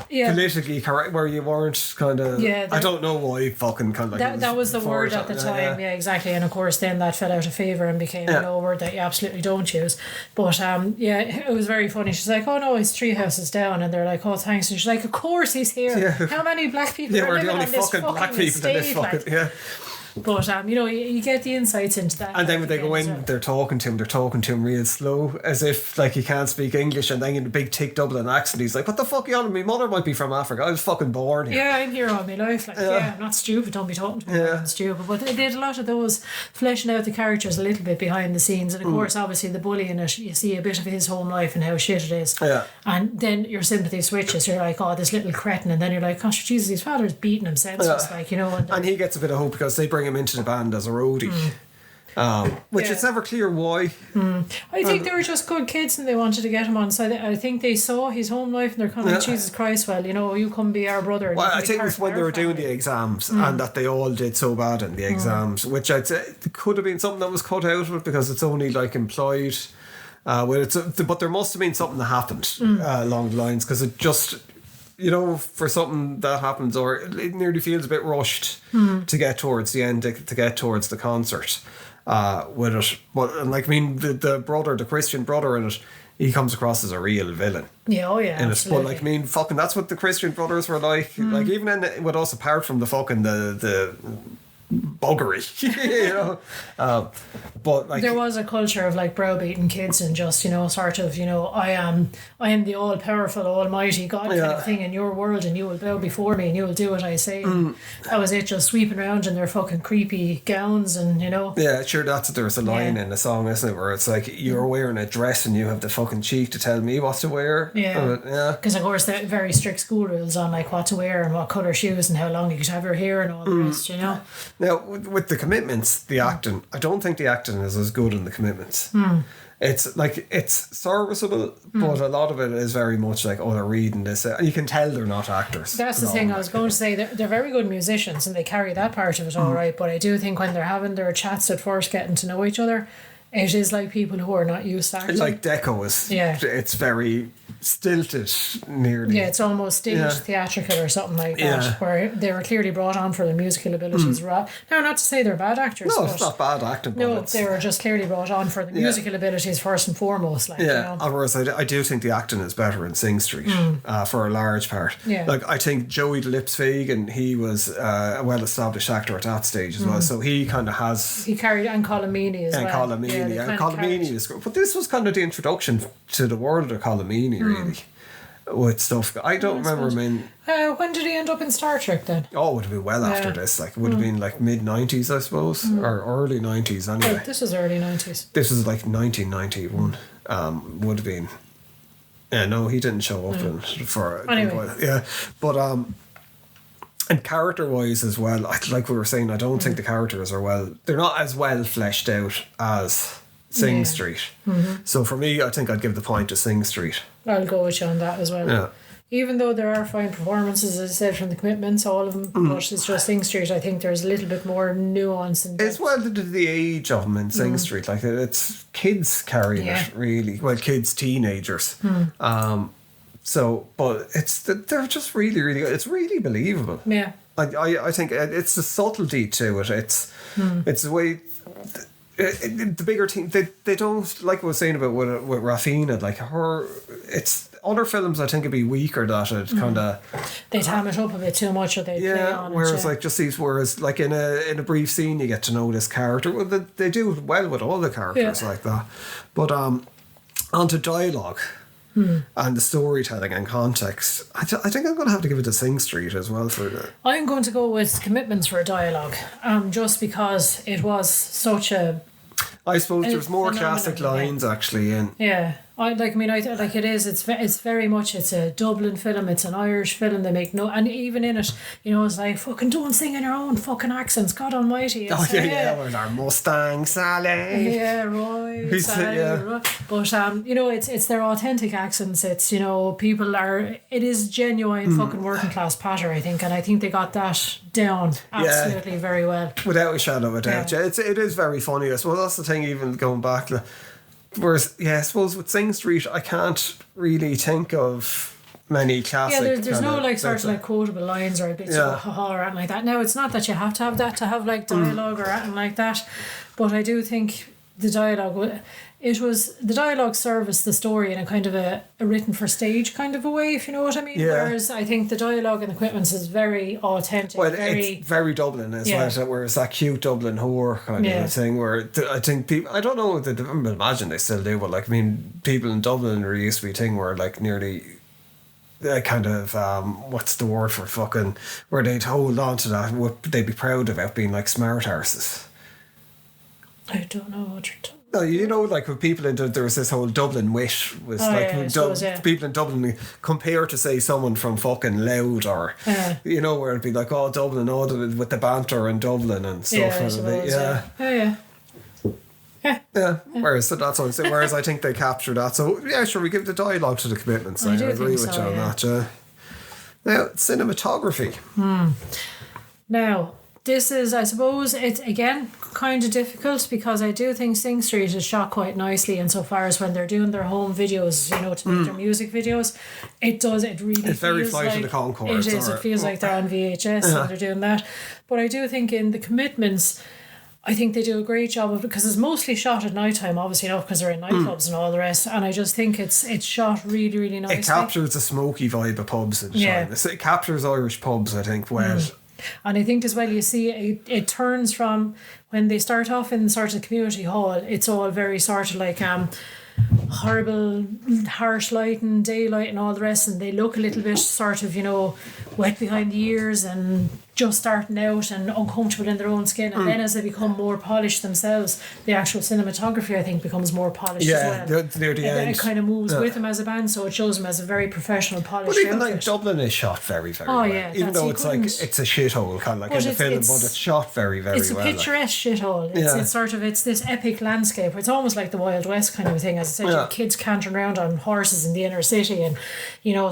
politically correct, where you weren't kind of... I don't know why fucking kind of like... That was the word at the time, exactly. And of course then that fell out of favour and became a word that you absolutely don't use. But it was very funny. She's like, oh no, he's 3 houses down. And they're like, oh thanks. And she's like, of course he's here. How many black people are living on this fucking black people in this fucking... But you get the insights into that. And then when they go in, they're talking to him real slow, as if like he can't speak English, and then in the big thick Dublin accent, he's like, what the fuck are you on? My mother might be from Africa. I was fucking born here. Yeah, I'm here all my life. Like, I'm not stupid, don't be talking to me. I'm stupid. But they did a lot of those, fleshing out the characters a little bit behind the scenes. And of course, obviously the bully in it, you see a bit of his home life and how shit it is. And then your sympathy switches. You're like, oh, this little cretin. And then you're like, gosh, Jesus, his father's beating him senseless. Like, and he gets a bit of hope because they bring him into the band as a roadie. Which it's never clear why. I think they were just good kids and they wanted to get him on side. I think they saw his home life and they're kind of like, Jesus Christ, well, you come be our brother. Well, I think it was when they were doing the exams and that they all did so bad in the exams, which I'd say could have been something that was cut out of it, because it's only like implied. But there must have been something that happened along the lines, because it just... for something that happens, or it nearly feels a bit rushed to get towards the end, to get towards the concert with it. But the brother, the Christian brother in it, he comes across as a real villain. Yeah, absolutely. But fucking that's what the Christian brothers were like. Like even with us, apart from the fucking the buggery, but like there was a culture of like browbeating kids and just sort of I am the all powerful almighty God kind of thing in your world, and you will bow before me and you will do what I say. That was it, just sweeping around in their fucking creepy gowns and sure, there's a line in the song, isn't it, where it's like, you're wearing a dress and you have the fucking cheek to tell me what to wear. Because of course there are very strict school rules on like what to wear and what colour shoes and how long you could have your hair and all the rest. Now, with the commitments, the acting, I don't think the acting is as good in the commitments. It's like, it's serviceable, but a lot of it is very much like, oh, they're reading this. And you can tell they're not actors. That's the thing I was going to say. They're very good musicians and they carry that part of it all right. But I do think when they're having their chats at first, getting to know each other, it is like people who are not used to acting. Like Deco is. It's very... stilted nearly. Yeah, it's almost staged theatrical or something like that, where they were clearly brought on for their musical abilities. Now, not to say they're bad actors. No, it's not bad acting. No, they were just clearly brought on for the musical abilities first and foremost. Like, whereas I do think the acting is better in Sing Street for a large part. Yeah. Like, I think Joey the Lips Fagan, he was a well-established actor at that stage as well, so he kind of has... He carried, and Colomini as well. And Colomini is great. But this was kind of the introduction to the world of Colomini, really, with stuff. I don't remember him in... when did he end up in Star Trek then? Oh, it would have been well after this. Like, it would have been like mid-90s, I suppose, or early 90s anyway. Oh, this was early 90s. This was like 1991. Would have been... Yeah, no, he didn't show up for a good while. Yeah, but... And character-wise as well, like we were saying, I don't think the characters are they're not as well fleshed out as Sing Street. So for me, I think I'd give the point to Sing Street. I'll go with you on that as well. Yeah. Even though there are fine performances, as I said, from the Commitments, all of them, but it's just Sing Street, I think there's a little bit more nuance. And it's the age of them in Sing Street. Like, it's kids carrying it, really. Well, kids, teenagers. So, but they're just really, really good. It's really believable. Yeah. I think it's the subtlety to it. It's the way... the bigger team, they don't, like I was saying about with Rafina, like her, it's... Other films, I think, would be weaker that it kind of... They'd ham it up a bit too much, or they'd play on whereas like just these... Whereas like in a brief scene, you get to know this character. Well, they do it well with all the characters like that. But onto dialogue and the storytelling and context, I think I'm going to have to give it to Sing Street as well for that. I'm going to go with Commitments for dialogue, just because it was such a... I suppose there's more classic lines actually in. Yeah. It's very much, it's a Dublin film, it's an Irish film, they make and even in it, it's like, fucking don't sing in your own fucking accents, God almighty. With our Mustang, Sally. Yeah, right, Sally, right. But, it's their authentic accents, it's, people are, it is genuine fucking working class patter, I think, and I think they got that down absolutely very well. Without a shadow of a doubt, it is very funny. I suppose that's the thing, even going back. Whereas, I suppose with Sing Street, I can't really think of many classic... Yeah, there's no sort of quotable lines or bits of ha-ha or anything like that. Now, it's not that you have to have that to have dialogue or anything like that, but I do think the dialogue... The dialogue serviced the story in a kind of a written for stage kind of a way, if you know what I mean. Yeah. Whereas I think the dialogue in the Commitments is very authentic. Well, it's very Dublin as well, whereas that cute Dublin whore kind of a thing where I think people, I don't know, I imagine they still do, but people in Dublin, there used to be a thing where nearly... kind of what's the word for fucking, where they'd hold on to that, what they'd be proud about being smart arses. I don't know what you're talking. No, with people in there was this whole Dublin wit was people in Dublin compared to say someone from fucking Loud or where it'd be like, oh, Dublin, with the banter in Dublin and stuff. Whereas that's what I'm saying. Whereas I think they capture that. So sure, we give the dialogue to the Commitments. I agree with you on that. Now, cinematography. Now, this is, I suppose, it's again kind of difficult because I do think Sing Street is shot quite nicely insofar as when they're doing their home videos, to make their music videos, it really it's very Flight of the Conchords. It is. It feels like they're on VHS and they're doing that. But I do think in the Commitments, I think they do a great job of it because it's mostly shot at night time, obviously enough, because they're in nightclubs and all the rest. And I just think it's shot really, really nicely. It captures the smoky vibe of pubs at the time. It captures Irish pubs, I think, well. And I think as well, you see it turns from when they start off in sort of the community hall, it's all very sort of horrible, harsh lighting, daylight and all the rest, and they look a little bit sort of, wet behind the ears and just starting out and uncomfortable in their own skin. And then as they become more polished themselves, the actual cinematography, I think, becomes more polished as well. Near the end. It kind of moves with them as a band, so it shows them as a very professional, polished outfit. But even Dublin is shot very, very well. Yeah, even though it's it's a shithole, kind of in the film, but it's shot very, very well. It's a picturesque shithole. It's this epic landscape. It's almost like the Wild West kind of a thing. As I said, you have kids cantering around on horses in the inner city and,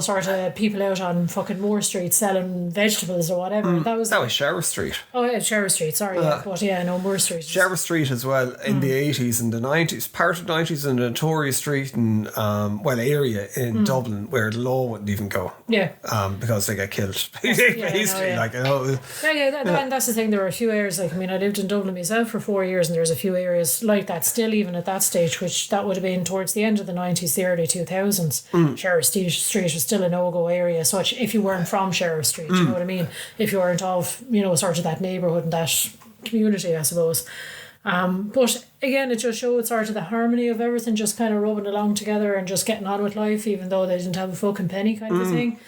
sort of people out on fucking Moore Street selling vegetables or whatever. was Sheriff Street. Oh yeah, Sheriff Street. Sorry, but no, Moore Street. Sheriff Street as well in the 80s and the 90s. Part of the 90s in the Notorious Street and area in Dublin where the law wouldn't even go. Yeah. Because they get killed. Basically, like and that's the thing. There were a few areas. Like I mean, I lived in Dublin myself for 4 years, and there's a few areas like that still, even at that stage, which that would have been towards the end of the 90s, the early 2000s. Sheriff Street was still a no-go area. Such if you weren't from Sheriff Street, you know what I mean. If you weren't of sort of that neighbourhood and that community, I suppose. But again, it just showed sort of the harmony of everything just kind of rubbing along together and just getting on with life, even though they didn't have a fucking penny kind of a thing.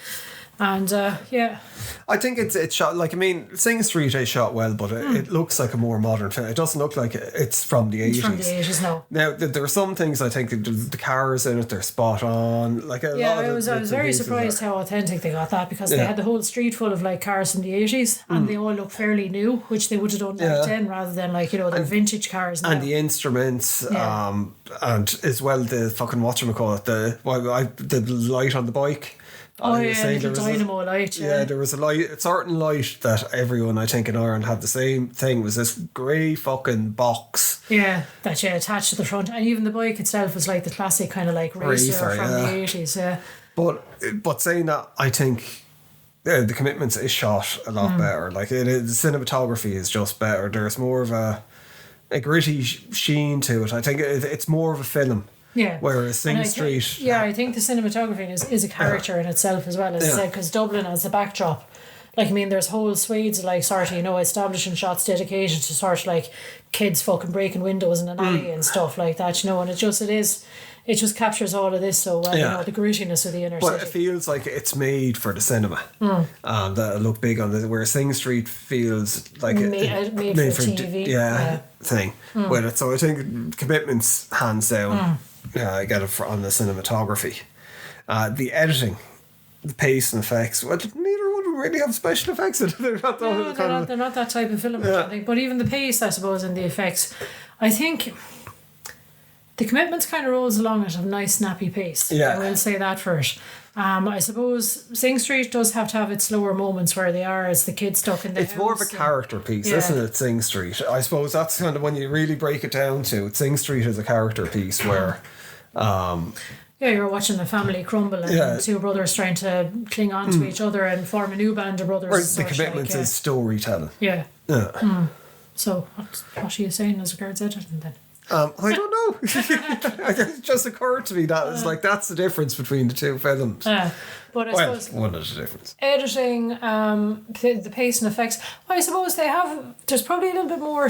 And I think it's shot like, I mean, Sing Street is shot well, but it looks like a more modern film. It doesn't look like it's from the 80s. It's from the 80s, no. Now there are some things I think the cars in it, they're spot on. Like I was very surprised how authentic they got that, because they had the whole street full of like cars from the 80s and they all look fairly new, which they would have done back then, rather than like the vintage cars now. And the instruments, and as well the fucking whatchamacallit, the light on the bike. Little dynamo light. Yeah, there was a certain light that everyone, I think, in Ireland had the same thing. Was this grey fucking box? Yeah, that you attached to the front, and even the bike itself was like the classic kind of like racer from the 80s. Yeah, but saying that, I think the Commitments is shot a lot better. Like the cinematography is just better. There's more of a gritty sheen to it. I think it's more of a film. Yeah. Whereas Sing Street... I think the cinematography is a character in itself as well, as I said, because Dublin as the backdrop. Like, I mean, there's whole swathes of, like, sort of, establishing shots dedicated to sort of, like, kids fucking breaking windows in an alley and stuff like that, and it just captures all of this so well, the grittiness of the inner city. But it feels like it's made for the cinema. That'll look big on this, where Sing Street feels like made for TV. Thing with it. So I think Commitments, hands down, I get it on the cinematography. The editing, the pace and effects, well, neither one really have special effects in it. They're not that type of film, I think. But even the pace, I suppose, and the effects, I think the Commitments kind of rolls along at a nice snappy pace. I will say that for it. I suppose Sing Street does have to have its slower moments where they are as the kids stuck in the house. It's more of a character piece, isn't it, Sing Street? I suppose that's kind of when you really break it down to it. Sing Street is a character piece where... you're watching the family crumble and two brothers trying to cling on to each other and form a new band of brothers. Whereas the Commitments is storytelling. Yeah. So what are you saying as regards editing then? I don't know. It just occurred to me that it's like that's the difference between the two films. But I suppose one of the difference. Editing, the pace and effects. I suppose there's probably a little bit more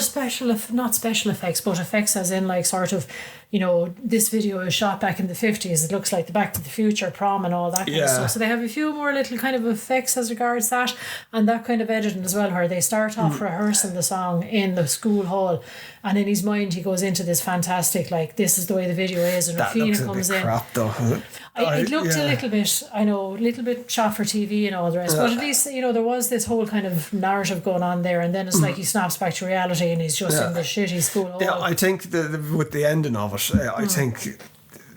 not special effects, but effects as in like sort of, this video is shot back in the 50s. It looks like the Back to the Future prom and all that kind of stuff. So they have a few more little kind of effects as regards that, and that kind of editing as well, where they start off rehearsing the song in the school hall, and in his mind he goes into this fantastic, like, this is the way the video is, and Rafina comes in. Crap though. It looked a little bit, a little bit shot for TV and all the rest, but at least, there was this whole kind of narrative going on there, and then it's like he snaps back to reality and he's just in the shitty school hall. Yeah, I think with the ending of it, I think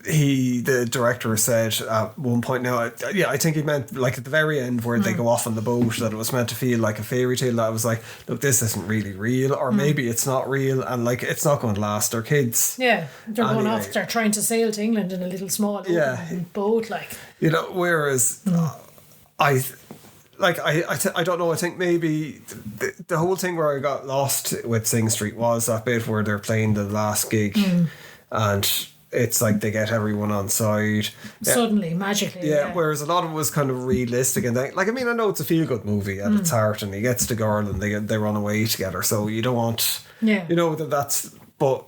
the director said at one point now, I think he meant like at the very end where they go off on the boat, that it was meant to feel like a fairy tale, that I was like, look, this isn't really real, or maybe it's not real, and like it's not going to last. They're kids. Yeah, they're going off, they're trying to sail to England in a little small boat, like. Whereas I don't know, I think maybe the whole thing where I got lost with Sing Street was that bit where they're playing the last gig and it's like they get everyone on side suddenly, magically. Whereas a lot of it was kind of realistic, and I know it's a feel good movie at its heart, and he gets the girl and they run away together, so you don't want that's, but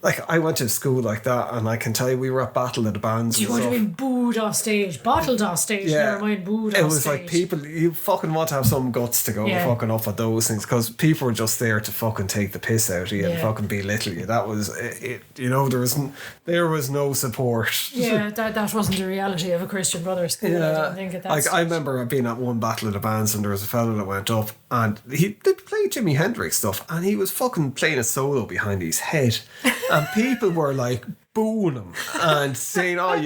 like I went to school like that, and I can tell you we were at Battle of the Bands. You would have been booed off stage, bottled off stage, never mind booed off stage. It was like people, you fucking want to have some guts to go fucking off at those things, because people were just there to fucking take the piss out of you and fucking belittle you. That was it. There was no support. Yeah, that wasn't the reality of a Christian Brothers school. I don't think at that stage. I remember being at one Battle of the Bands, and there was a fellow that went up and they played Jimi Hendrix stuff, and he was fucking playing a solo behind his head. And people were like booing him and saying, I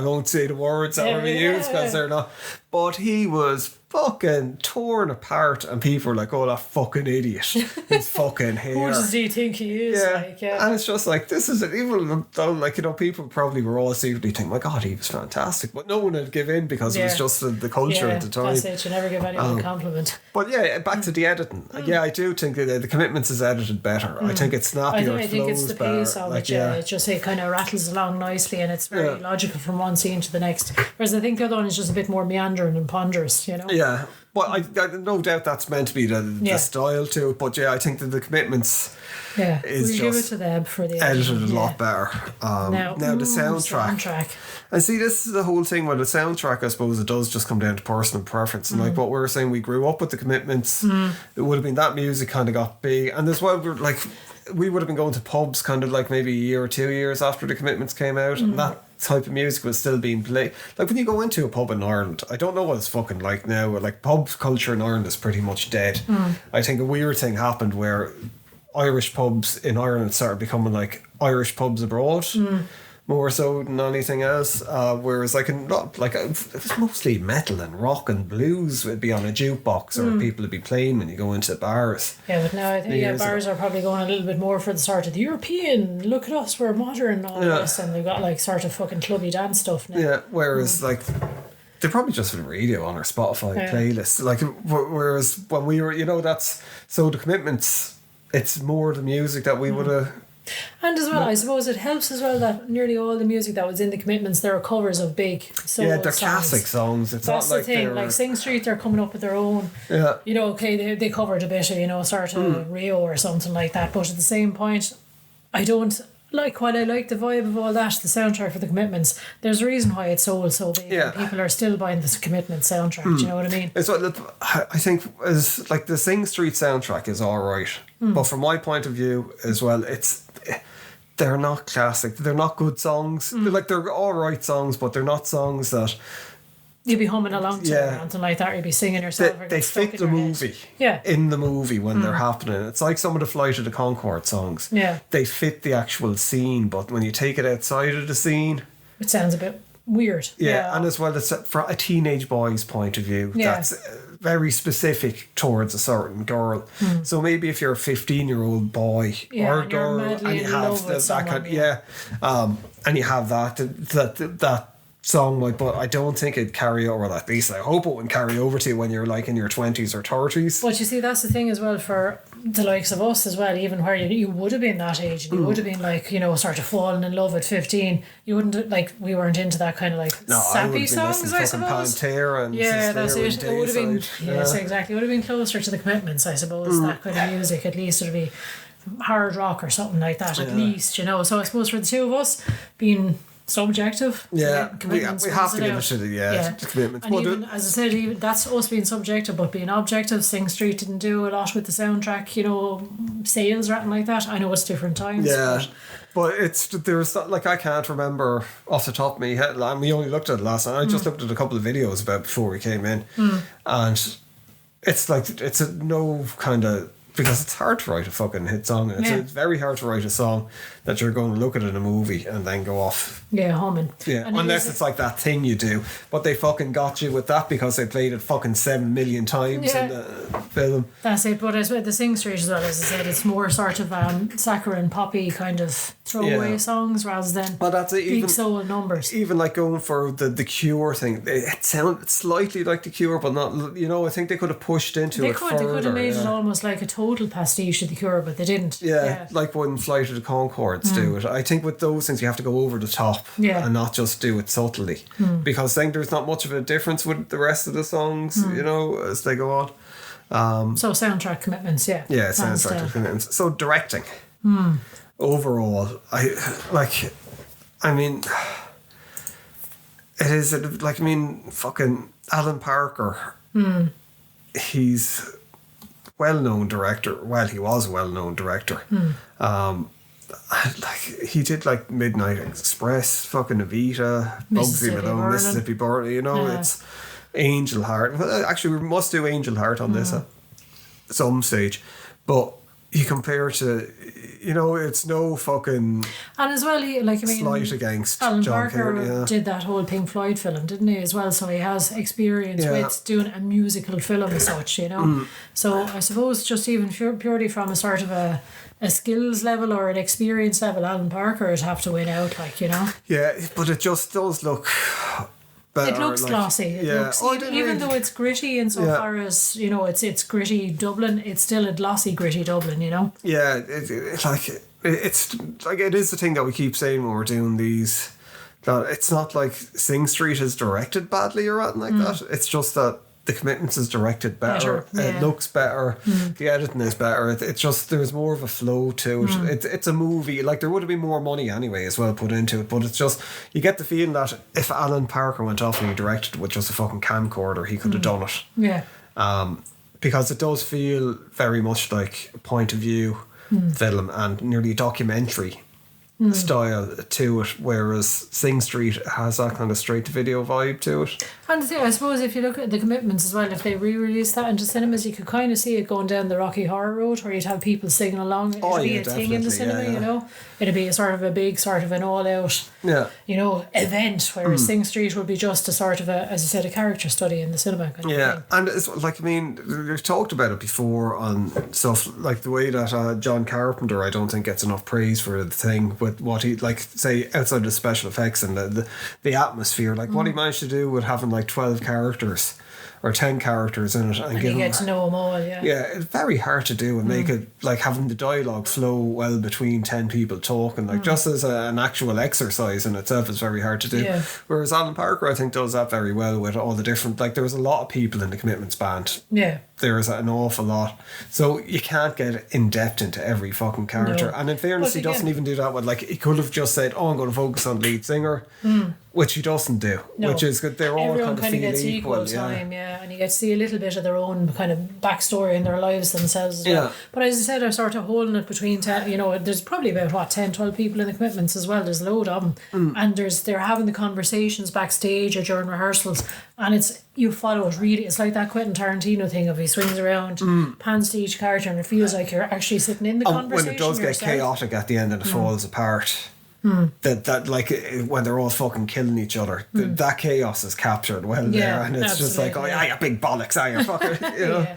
won't say the words that were being used because they're not, But he was fucking torn apart, and people were like, "Oh, that fucking idiot! His fucking hair." Who does he think he is? And it's just like, this is it. Even though, like, you know, people probably were all secretly thinking, "My God, he was fantastic," but no one would give in because it was just the culture at the time. That's it. You never give anyone a compliment. But yeah, back to the editing. Yeah, I do think that the Commitments is edited better. I think it's snappier. I think it's the pace of it. yeah. It kind of rattles along nicely, and it's very logical from one scene to the next. Whereas I think the other one is just a bit more meandering and ponderous. You know. Yeah. Well, I no doubt that's meant to be the style to it, but yeah, I think that the Commitments is we'll give it to them for the edited a lot better. Now the soundtrack. And see, this is the whole thing with the soundtrack. I suppose it does just come down to personal preference. And like what we were saying, we grew up with the Commitments. It would have been that music kind of got big, and as well, we would have been going to pubs kind of like maybe a year or 2 years after the Commitments came out, and that type of music was still being played. Like when you go into a pub in Ireland, I don't know what it's fucking like now. Like pub culture in Ireland is pretty much dead. I think a weird thing happened where Irish pubs in Ireland started becoming like Irish pubs abroad. More so than anything else, whereas it was mostly metal and rock and blues would be on a jukebox or people would be playing when you go into bars. Yeah, but now I think bars are probably going a little bit more for the sort of the European, look at us, we're modern and all this, and they've got like sort of fucking clubby dance stuff now. Yeah, whereas like they're probably just for the radio on our Spotify playlist. Like whereas when we were, that's so the Commitments, it's more the music that we would have. And as well, I suppose it helps as well that nearly all the music that was in the Commitments, there are covers of big soul they're songs. classic songs. It's That's not like the thing. Like Sing Street, they're coming up with their own. Yeah. They covered a bit of, sort of Rio or something like that. But at the same point, I don't like, while I like the vibe of all that, the soundtrack for the Commitments, there's a reason why it's sold so big. Yeah. And people are still buying this Commitment soundtrack. Do you know what I mean? It's what I think is like the Sing Street soundtrack is alright. But from my point of view as well, they're not classic. They're not good songs. They're all right songs, but they're not songs that you'd be humming along to or something like that. You'd be singing yourself. They fit the movie. Yeah. In the movie when they're happening. It's like some of the Flight of the Conchord songs. Yeah. They fit the actual scene, but when you take it outside of the scene, it sounds a bit weird. Yeah, and as well, it's from a teenage boy's point of view. Yeah. That's very specific towards a certain girl. So maybe if you're a 15-year-old boy or girl and you have that kind, and you have that song, but I don't think it'd carry over. At least I hope it wouldn't carry over to you when you're like in your 20s or 30s. But you see, that's the thing as well for the likes of us as well, even where you would have been that age and you would have been like, sort of falling in love at 15. You wouldn't, like, we weren't into that kind of like sappy songs, I suppose. Pantera and that's it. It would have been, yes, exactly. It would have been closer to the Commitments, I suppose, that kind of music. At least it would be hard rock or something like that, at least, So I suppose for the two of us, being subjective. We have to give it to the Commitments. And even, as I said, even that's us being subjective, but being objective, Sing Street didn't do a lot with the soundtrack, sales or anything like that. I know it's different times. Yeah. But there's like, I can't remember off the top of my head, and we only looked at it last night. I just looked at a couple of videos about before we came in. And it's like, it's a no kind of, because it's hard to write a fucking hit song. It's very hard to write a song that you're going to look at in a movie and then go off. Yeah, humming. Yeah, and unless it's like that thing you do. But they fucking got you with that because they played it fucking 7 million times in the film. That's it. But as well, the Sing Street as well, as I said, it's more sort of saccharine, poppy kind of throwaway songs rather than big soul numbers. Even like going for the Cure thing, it sounded slightly like the Cure, but not. I think they could have pushed into it further. They could have made it almost like a total pastiche of the Cure, but they didn't. Yeah. Like when Flight of the Conchords do it. I think with those things you have to go over the top and not just do it subtly, because I think there's not much of a difference with the rest of the songs, as they go on. So soundtrack Commitments, soundtrack Commitments. So directing, overall, it is fucking Alan Parker. He's well-known director. Well, he was a well-known director. He did like Midnight Express, fucking Evita, Bugsy Malone, Mississippi Burning. It's Angel Heart. Well, actually, we must do Angel Heart on this at some stage. But you compare to, it's no fucking and as well, slight against Alan John Parker Carney, did that whole Pink Floyd film, didn't he, as well? So he has experience with doing a musical film as such, So I suppose just even purely from a sort of a skills level or an experience level, Alan Parker would have to win out, Yeah, but it just does look better. It looks glossy. It looks, even though it's gritty insofar as, it's gritty Dublin, it's still a glossy, gritty Dublin, Yeah, it's like it is the thing that we keep saying when we're doing these, that it's not like Sing Street is directed badly or anything like that. It's just that the Commitments is directed better. It looks better. The editing is better. It's just, there's more of a flow to it. It's a movie. Like, there would have been more money anyway as well put into it, but it's just, you get the feeling that if Alan Parker went off and he directed with just a fucking camcorder, he could have done it. Yeah. Because it does feel very much like a point of view film and nearly a documentary style to it, whereas Sing Street has that kind of straight to video vibe to it. And I suppose if you look at the Commitments as well, if they re-release that into cinemas, you could kind of see it going down the Rocky Horror Road, where you'd have people singing along. It'd be a thing in the cinema, It'd be a sort of a big sort of an all-out, event, whereas Sing Street would be just a sort of a, as you said, a character study in the cinema kind of thing. And it's like, we've talked about it before on stuff like the way that John Carpenter, I don't think, gets enough praise for the thing with what he, like, say, outside the special effects and the atmosphere, like what he managed to do with having like 12 characters or 10 characters in it, and you get to know them all. It's very hard to do and make it like having the dialogue flow well between 10 people talking, like just as an actual exercise in itself is very hard to do. Whereas Alan Parker, I think, does that very well with all the different, like, there was a lot of people in the Commitments band. There's an awful lot, so you can't get in depth into every fucking character. And in fairness, he doesn't even do that with, like, he could have just said, I'm going to focus on lead singer, which he doesn't do, which is good. They're all Everyone kind of gets equal time, and you get to see a little bit of their own kind of backstory in their lives themselves as well. But as I said, I'm sort of holding it between 10, there's probably about 10, 12 people in the Commitments as well. There's a load of them, and they're having the conversations backstage or during rehearsals, and you follow it really. It's like that Quentin Tarantino thing of he swings around, pans to each character, and it feels like you're actually sitting in the conversation. When it does get chaotic at the end and it falls apart, that like when they're all fucking killing each other, that chaos is captured well there, and it's just like, you big bollocks, you fucker,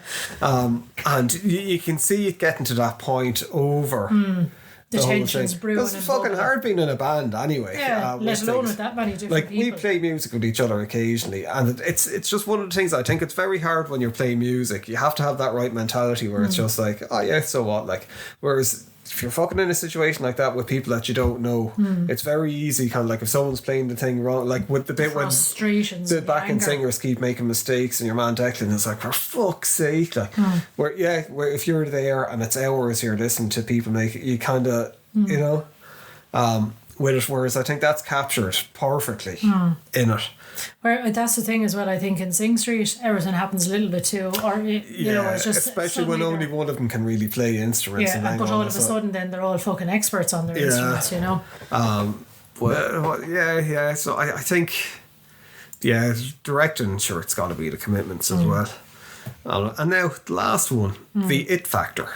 and you can see it getting to that point over. The tension's brewing. Because it's fucking hard being in a band anyway. Let alone with that many different people. We play music with each other occasionally, and it's just one of the things I think it's very hard when you're playing music. You have to have that right mentality where it's just like, so what? Like, whereas if you're fucking in a situation like that with people that you don't know, it's very easy, kind of like if someone's playing the thing wrong, like with the bit when the backing singers keep making mistakes and your man Declan is like, for fuck's sake, like, where if you're there and it's hours you're listening to people make it, you kind of, with it, whereas I think that's captured perfectly in it. Where that's the thing as well, I think in Sing Street everything happens a little bit too, or it's just especially when only one of them can really play instruments. But all of a sudden then they're all fucking experts on their instruments, So I think directing, sure, it's got to be the Commitments as well. And now the last one, the It Factor.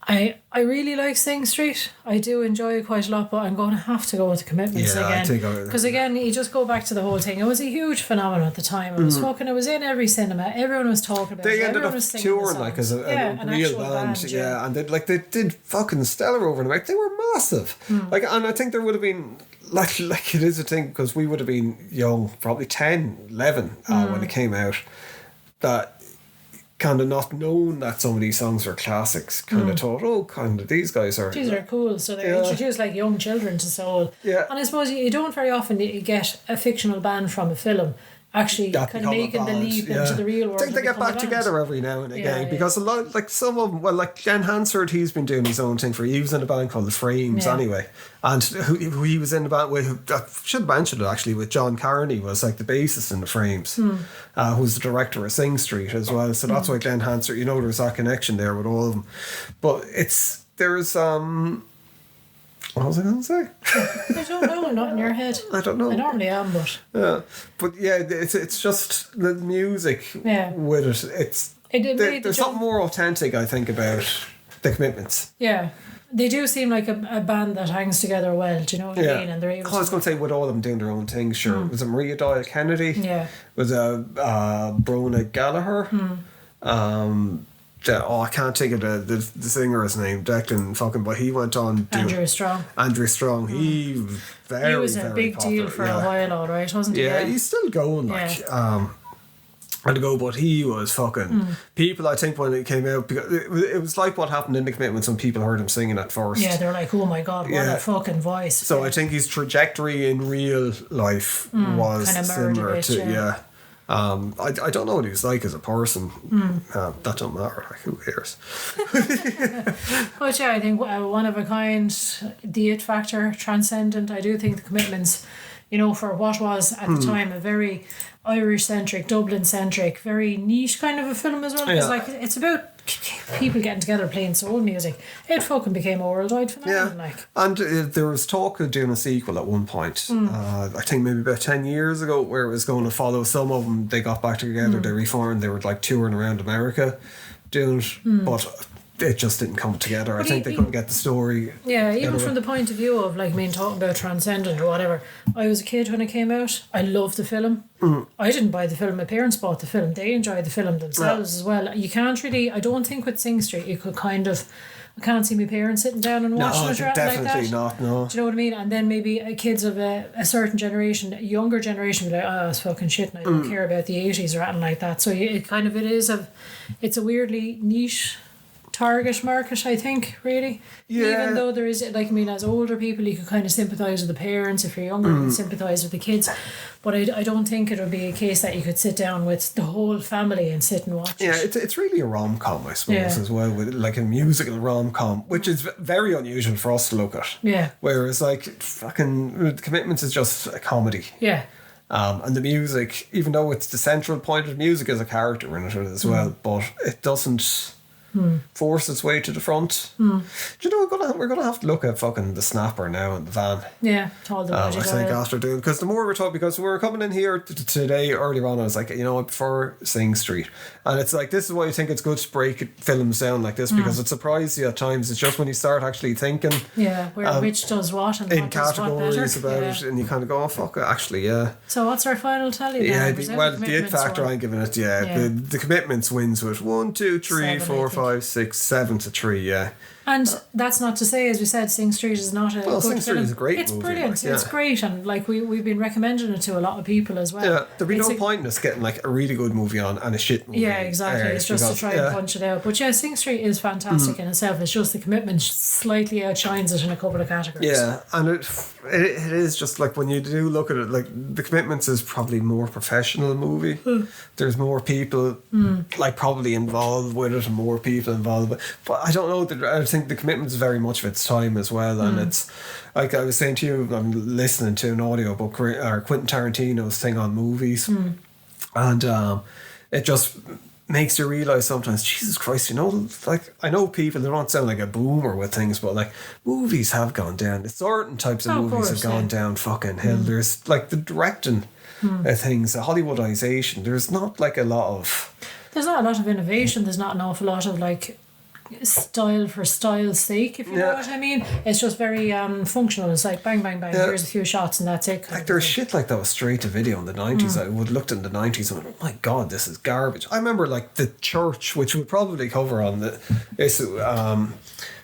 I really like Sing Street. I do enjoy it quite a lot, but I'm going to have to go with the Commitments again. Because again, you just go back to the whole thing. It was a huge phenomenon at the time. It was fucking. It was in every cinema. Everyone was talking about it. They ended up touring like as a real band, and they did fucking stellar over them. They were massive. And I think there would have been like it is a thing because we would have been young, probably 10, 11 when it came out. That. Kind of not known that some of these songs were classics, kind of thought, these guys are cool. So they're introduced like young children to soul. And I suppose you don't very often get a fictional band from a film actually kind of making the leap into the real world. I think they get back together every now and again because a lot, like some of them, well, like Glenn Hansard, he's been doing his own thing he was in a band called The Frames anyway, and who he was in a band with, I should have mentioned it actually, with John Carney was like the bassist in The Frames, who's the director of Sing Street as well, so that's why Glenn Hansard, there's that connection there with all of them, but there's what was I going to say? I don't know, not in your head. I don't know. I normally am, but... it's just the music with it. It made There's something more authentic, I think, about the Commitments. Yeah. They do seem like a band that hangs together well, do you know what I mean? And they're able I was going to say, with all of them doing their own thing, sure. Was it Maria Doyle Kennedy? Yeah. Was it Brona Gallagher? I can't think of the singer's name, Declan fucking, but he went on Andrew Strong. Andrew Strong. He was He was a big deal for a while, all right, wasn't he? Yeah, he's still going, like, and to go, but he was fucking people. I think when it came out, because it was like what happened in the Commitments when people heard him singing at first. Yeah, they're like, oh my god, what a fucking voice. So I think his trajectory in real life was kind of similar bit, to I don't know what he was like as a person. That don't matter. Like, who cares? But yeah, I think one of a kind, the it factor, transcendent. I do think the Commitments, you know, for what was at the time a very Irish-centric, Dublin-centric, very niche kind of a film as well. Because like it's about people getting together playing soul music. It fucking became a worldwide phenomenon. Like. And there was talk of doing a sequel at one point. I think maybe about 10 years ago, where it was going to follow. Some of them, they got back together, they reformed, they were like touring around America doing it. But it just didn't come together. I think they couldn't get the story. Yeah, even from the point of view of, like, I mean, talking about transcendent or whatever. I was a kid when it came out. I loved the film. I didn't buy the film. My parents bought the film. They enjoyed the film themselves as well. You can't really, I don't think with Sing Street you could kind of, I can't see my parents sitting down and watching it or anything like that. Definitely not, no. Do you know what I mean? And then maybe kids of a certain generation, a younger generation, be like, oh, it's fucking shit and I don't care about the 80s or anything like that. So it's a weirdly niche target market, I think, really. Yeah. Even though there is, like, I mean, as older people you could kind of sympathise with the parents. If you're younger you can sympathise with the kids, but I don't think it would be a case that you could sit down with the whole family and sit and watch it. It's really a rom-com, I suppose, as well, with like a musical rom-com, which is very unusual for us to look at. Whereas like fucking Commitments is just a comedy. And the music, even though it's the central point of the music, is a character in it as well, but it doesn't force its way to the front. Do you know, we're gonna have to look at fucking the Snapper now in the van. I think after doing, because the more we're talking, because we were coming in here today earlier on, I was like, you know, I prefer Sing Street, and it's like, this is why I think it's good to break films down like this, because it surprises you at times. It's just when you start actually thinking where which does what and in what does categories what better. about it, and you kind of go, oh fuck it, actually, So what's our final tally then? The it factor, I'm giving it the Commitments wins with 1, 2, 3, 4, 5, 6, 7 to 3. And that's not to say, as we said, Sing Street is not a good Sing Street film. is a great it's movie. Brilliant. It's great, and like we've been recommending it to a lot of people as well. There'd be no point in us getting like a really good movie on and a shit movie. Exactly. It's just to try and punch it out. But Sing Street is fantastic in itself. It's just the Commitment slightly outshines it in a couple of categories. And it is just like, when you do look at it, like the Commitments is probably more professional movie. There's more people like probably involved with it, and more people involved with it. But I don't know, I think the Commitments is very much of its time as well, and it's like I was saying to you, I'm listening to an audiobook or Quentin Tarantino's thing on movies, and it just makes you realise sometimes, Jesus Christ, you know, like, I know people, they don't sound like a boomer with things, but like, movies have gone down. Certain types of movies have gone down fucking hill. There's like the directing things, the Hollywoodization. There's not like a lot of... There's not a lot of innovation. There's not an awful lot of like style for style's sake, if you know what I mean. It's just very functional. It's like bang bang bang, here's a few shots and that's it. Like, there's shit like that was straight to video in the 90s. I would looked in the 90s and went, oh my god, this is garbage. I remember like The Church, which we'll probably cover on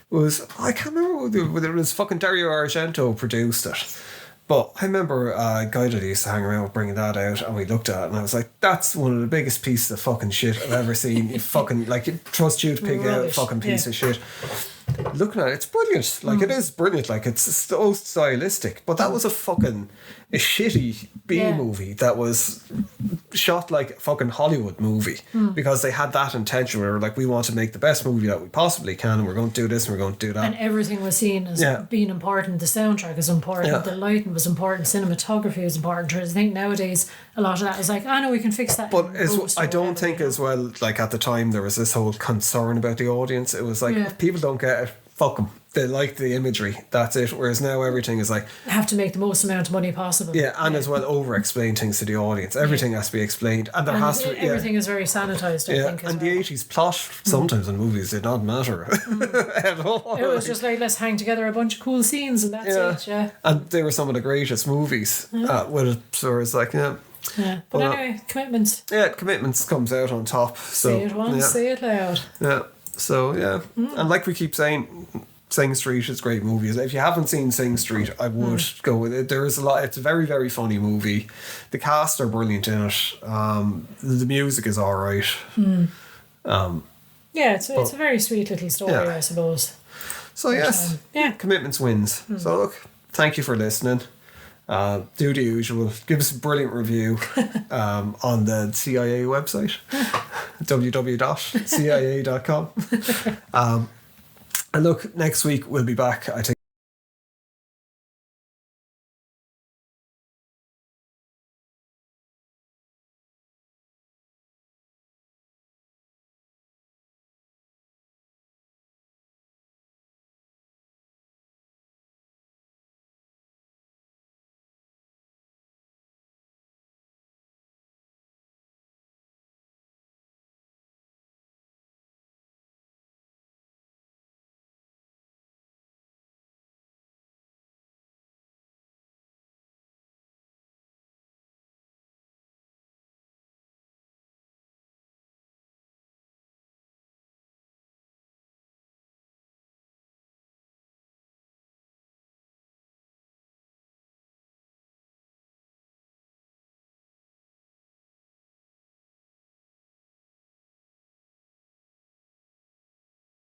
was, I can't remember whether it was fucking Dario Argento produced it. But I remember a guy that I used to hang around with bringing that out, and we looked at it and I was like, that's one of the biggest pieces of fucking shit I've ever seen. You fucking, like, you trust you to pick out a fucking piece of shit. Looking at it, it's brilliant. Like, it is brilliant. Like, it's so stylistic. But that was a shitty B movie that was shot like a fucking Hollywood movie, because they had that intention where, like, we want to make the best movie that we possibly can, and we're going to do this and we're going to do that. And everything was seen as being important. The soundtrack is important. The lighting was important. Cinematography was important. I think nowadays a lot of that is like, no, we can fix that. But I don't think as well, like, at the time there was this whole concern about the audience. It was like, if people don't get it, fuck them. They like the imagery. That's it. Whereas now everything is like, have to make the most amount of money possible. yeah, and as well over-explain things to the audience. Everything has to be explained, and there has to be everything is very sanitized. I think. And the 80s plot sometimes in movies did not matter at all. It was just like, let's hang together a bunch of cool scenes, and that's it. Yeah. And they were some of the greatest movies. With it, so it's like Yeah. But anyway, Commitments. Yeah, Commitments comes out on top. So Say it once, say it loud. Yeah. So yeah, and like we keep saying, Sing Street is a great movie. If you haven't seen Sing Street, I would go with it. There is a lot. It's a very, very funny movie. The cast are brilliant in it. The music is all right. Yeah, it's a very sweet little story, I suppose. So yes, Commitments wins. So look, thank you for listening. Do the usual. Give us a brilliant review on the CIA website, www.cia.com. And look, next week we'll be back, I think.